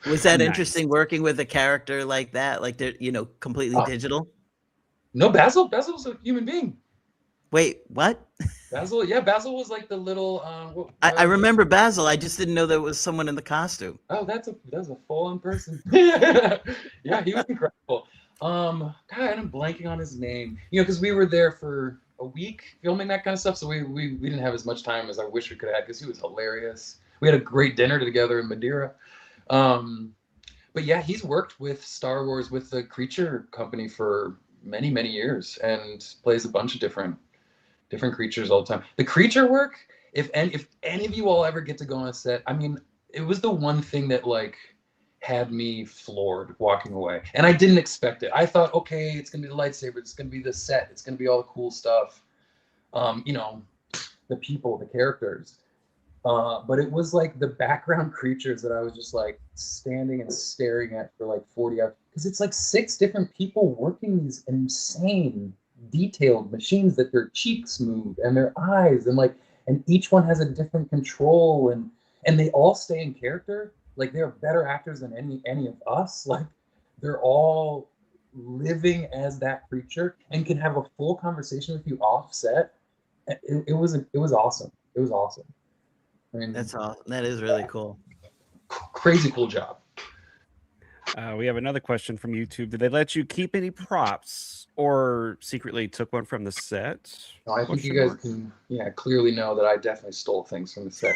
Was that interesting working with a character like that? Like they're, you know, completely digital? No, Basil was a human being. Wait, what? Basil was like the little. I remember Basil. I just didn't know there was someone in the costume. Oh, that's a full-on person. Yeah, he was incredible. God, I'm blanking on his name. You know, because we were there for a week filming that kind of stuff, so we didn't have as much time as I wish we could have. Because he was hilarious. We had a great dinner together in Madeira. But yeah, he's worked with Star Wars with the Creature Company for many years and plays a bunch of different creatures all the time. The creature work, if any of you all ever get to go on a set, I mean, it was the one thing that like had me floored walking away. And I didn't expect it. I thought, okay, it's gonna be the lightsaber, it's gonna be the set, it's gonna be all the cool stuff. You know, the people, the characters. But it was like the background creatures that I was just like standing and staring at for like 40 hours. Because it's like 6 different people working these insane detailed machines that their cheeks move and their eyes and each one has a different control and they all stay in character. Like they're better actors than any of us. Like they're all living as that creature and can have a full conversation with you off set. It was awesome. It was awesome. I mean, that's awesome. That is really cool. Crazy cool job. We have another question from YouTube. Did they let you keep any props or secretly took one from the set? No, I think you guys can clearly know that I definitely stole things from the set.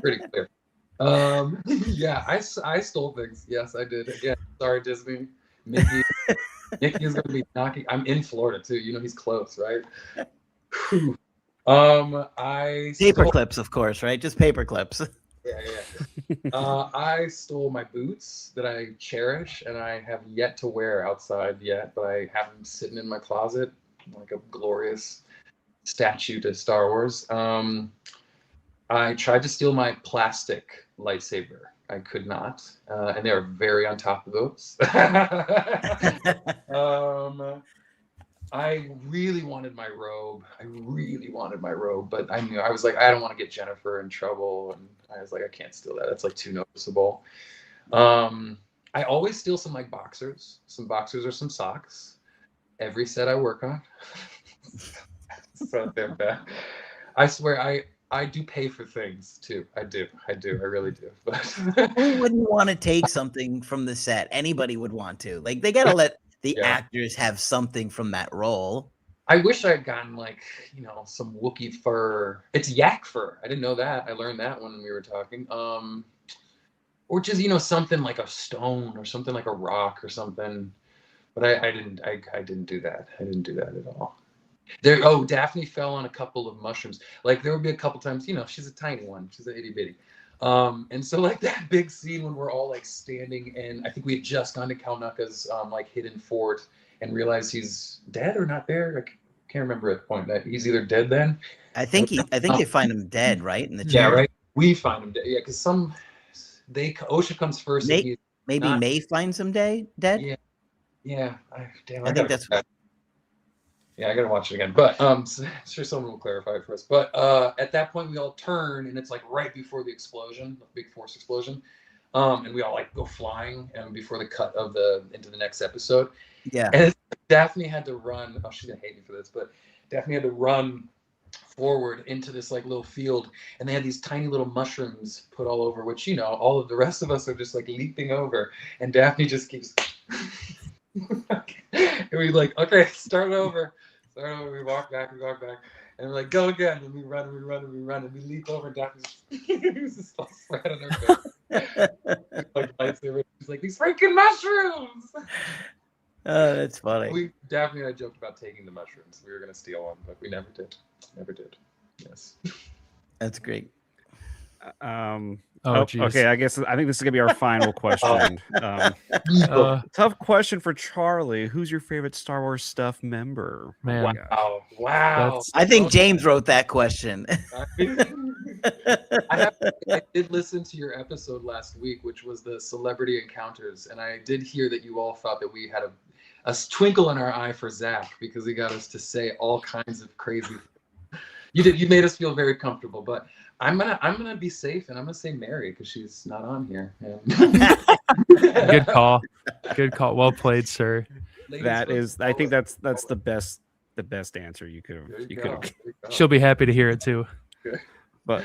Pretty clear. Yeah, I stole things. Yes, I did. Yeah, sorry, Disney. Mickey is going to be knocking. I'm in Florida too. You know he's close, right? Whew. Paper clips, of course, right? Just paper clips. Yeah. I stole my boots that I cherish and I have yet to wear outside yet, but I have them sitting in my closet like a glorious statue to Star Wars. I tried to steal my plastic lightsaber. I could not, and they are very on top of those. I really wanted my robe. But I was like, I don't want to get Jennifer in trouble. And I was like, I can't steal that. That's like too noticeable. I always steal some like some boxers or some socks. Every set I work on. So damn bad. I swear I do pay for things too. I do. I really do. But who wouldn't want to take something from the set? Anybody would want to. Like they gotta let the actors have something from that role. I wish I had gotten like, some Wookiee fur. It's yak fur. I didn't know that. I learned that when we were talking. Or just, something like a stone or something like a rock or something. But I didn't do that. I didn't do that at all. Daphne fell on a couple of mushrooms. Like there would be a couple times, she's a tiny one. She's an itty bitty. And so like that big scene when we're all like standing, and I think we had just gone to Kalnucka's like hidden fort and realized he's dead or not there. I can't remember at the point that he's either dead then. I think they find him dead, right? In the Yeah, chair. right. We find him dead. Yeah, because OSHA comes first. Maybe May finds him dead. Yeah. Yeah. I think that's. Yeah, I gotta watch it again. But I'm sure someone will clarify it for us. But at that point, we all turn, and it's like right before the explosion, the big force explosion, and we all like go flying, and before the cut of into the next episode. Yeah. And Daphne had to run. Oh, she's gonna hate me for this, but Daphne had to run forward into this like little field, and they had these tiny little mushrooms put all over, which all of the rest of us are just like leaping over, and Daphne just keeps. And we like, okay, start over. We walk back, and we're like, go again. And we run, and we leap over. And Daphne's just all flat on her face. Like lightsaber. She's like, these freaking mushrooms. Oh, that's funny. Daphne and I joked about taking the mushrooms. We were gonna steal one, but we never did. Yes. That's great. Okay, I think this is gonna be our final question. Tough question for Charlie. Who's your favorite Star Wars stuff member? Man, wow. I think James wrote that question. I did listen to your episode last week, which was the celebrity encounters, and I did hear that you all thought that we had a twinkle in our eye for Zach because he got us to say all kinds of crazy. You made us feel very comfortable, but I'm gonna be safe, and I'm gonna say Mary because she's not on here. Good call. Well played, sir. I think that's the best answer you could have. She'll be happy to hear it too. Okay. But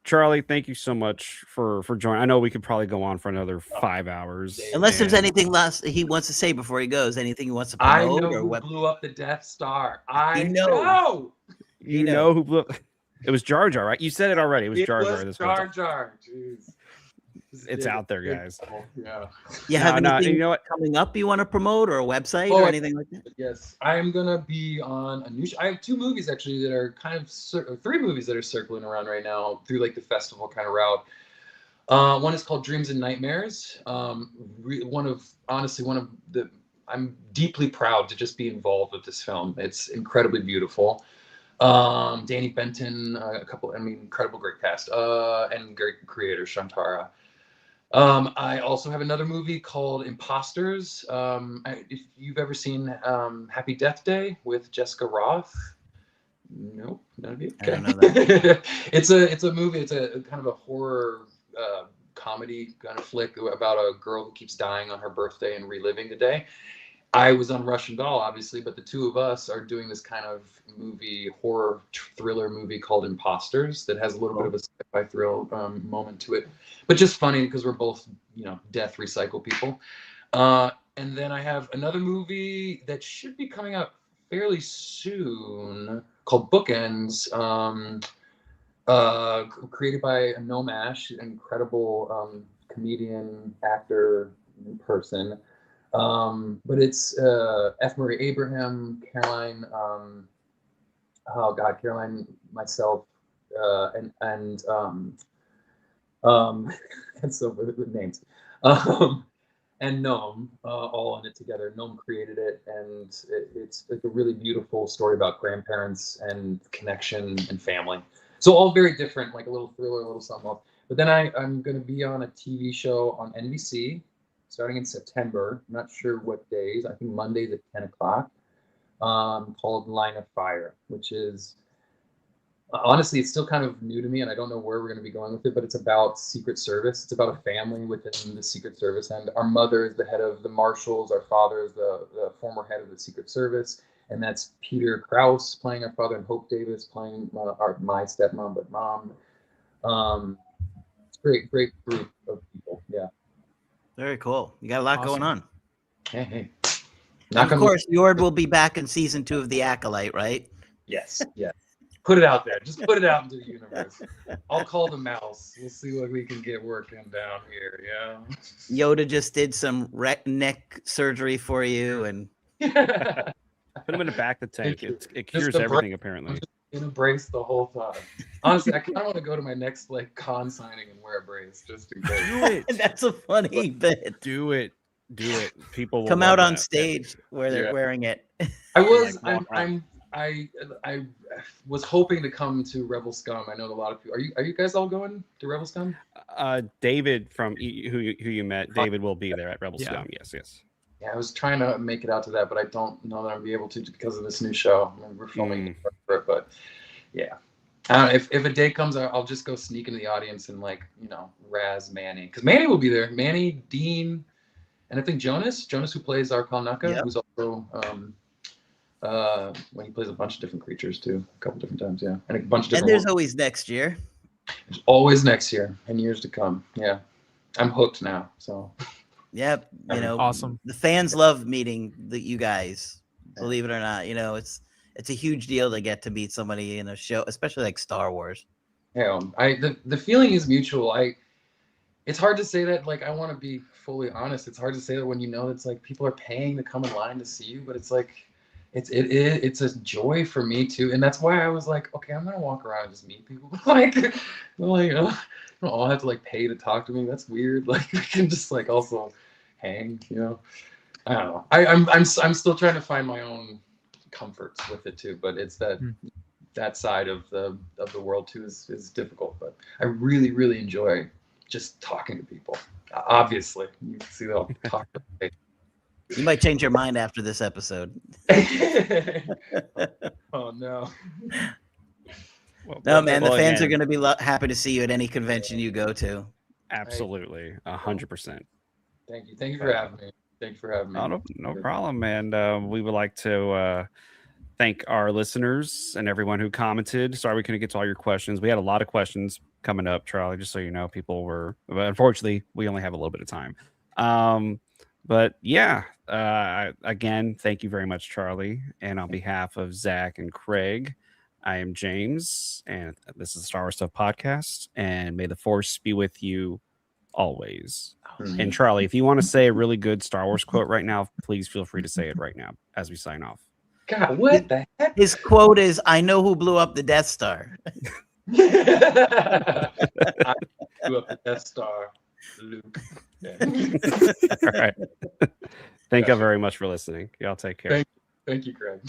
Charlie, thank you so much for joining. I know we could probably go on for another 5 hours. Unless there's anything last he wants to say before he goes, anything he wants to promote. I know or who blew up the Death Star. You know who blew. It was Jar Jar, right? You said it already. It was Jar Jar. Jar Jar. Jeez. It's out there, guys. Yeah. You have anything coming up you want to promote, or a website or anything like that? Yes, I'm gonna be on a new. I have 2 movies actually that are kind of 3 movies that are circling around right now through like the festival kind of route. One is called Dreams and Nightmares. One of the. I'm deeply proud to just be involved with this film. It's incredibly beautiful. Danny Benton, incredible great cast, and great creator Shantara. I also have another movie called Imposters. If you've ever seen Happy Death Day with Jessica Roth. Nope, none of you. Okay. I don't know that. It's a movie. It's a kind of a horror comedy kind of flick about a girl who keeps dying on her birthday and reliving the day. I was on Russian Doll, obviously, but the 2 of us are doing this kind of horror thriller movie called Imposters that has a little bit of a sci-fi thrill moment to it, but just funny because we're both, death recycle people. And then I have another movie that should be coming out fairly soon called Bookends, created by Noam Ash, an incredible comedian, actor, person. But it's F. Murray Abraham, Caroline, myself, and so with names, and Noam, all in it together. Noam created it, and it's like a really beautiful story about grandparents and connection and family. So all very different, like a little thriller, a little something else. But then I'm going to be on a TV show on NBC. Starting in September, I'm not sure what days. I think Mondays at 10 o'clock, called Line of Fire, which is, honestly, it's still kind of new to me, and I don't know where we're going to be going with it, but it's about Secret Service. It's about a family within the Secret Service, and our mother is the head of the Marshals, our father is the former head of the Secret Service, and that's Peter Krause playing our father, and Hope Davis playing my stepmom, but mom. Great group of people, yeah. Very cool. You got a lot going on. Hey. Of course, Yord will be back in season 2 of The Acolyte, right? Yes. Put it out there. Just put it out into the universe. I'll call the mouse. We'll see what we can get working down here. Yeah. Yoda just did some neck surgery for you, and put him in the back of the tank. It cures everything apparently. In a brace the whole time. Honestly, I kind of want to go to my next con signing and wear a brace just in case. Do it. That's a funny bit. Do it. People will come out on stage where they're wearing it. I was hoping to come to Rebel Scum. I know a lot of people. Are you guys all going to Rebel Scum? David from who you met. David will be there at Rebel Scum. Yes. Yeah, I was trying to make it out to that, but I don't know that I'll be able to because of this new show. We're filming for it, but yeah. If a day comes, I'll just go sneak into the audience and razz Manny, because Manny will be there. Manny, Dean, and I think Jonas, who plays our Kalnaka, who's also when he plays a bunch of different creatures too, a couple different times, and a bunch of different. And there's always next year. There's always next year and years to come. Yeah, I'm hooked now. So. Yep, awesome. The fans love meeting you guys. Believe it or not, it's a huge deal to get to meet somebody in a show, especially like Star Wars. Yeah, the feeling is mutual. It's hard to say that. Like, I want to be fully honest. It's hard to say that when it's like people are paying to come in line to see you, but it's like it's a joy for me too, and that's why I was like, okay, I'm gonna walk around and just meet people. I don't all have to like pay to talk to me. That's weird. Like, we can just like also hang. I don't know. I'm still trying to find my own comforts with it too, but it's that side of the world too is difficult. But I really, really enjoy just talking to people. Obviously, you can see they'll talk. You might change your mind after this episode. Oh no. No, man, the fans are going to be happy to see you at any convention you go to. Absolutely, 100%. Thank you for having me. No problem, man. We would like to thank our listeners and everyone who commented. Sorry we couldn't get to all your questions. We had a lot of questions coming up, Charlie, just so you know. But unfortunately, we only have a little bit of time. But yeah, again, thank you very much, Charlie. And on behalf of Zach and Craig, I am James, and this is the Star Wars Stuff Podcast. And may the Force be with you always. And Charlie, if you want to say a really good Star Wars quote right now, please feel free to say it right now as we sign off. God, what the heck? His quote is, "I know who blew up the Death Star." I blew up the Death Star, Luke. Yeah. All right. Thank you very much for listening. Y'all take care. Thank you, Greg.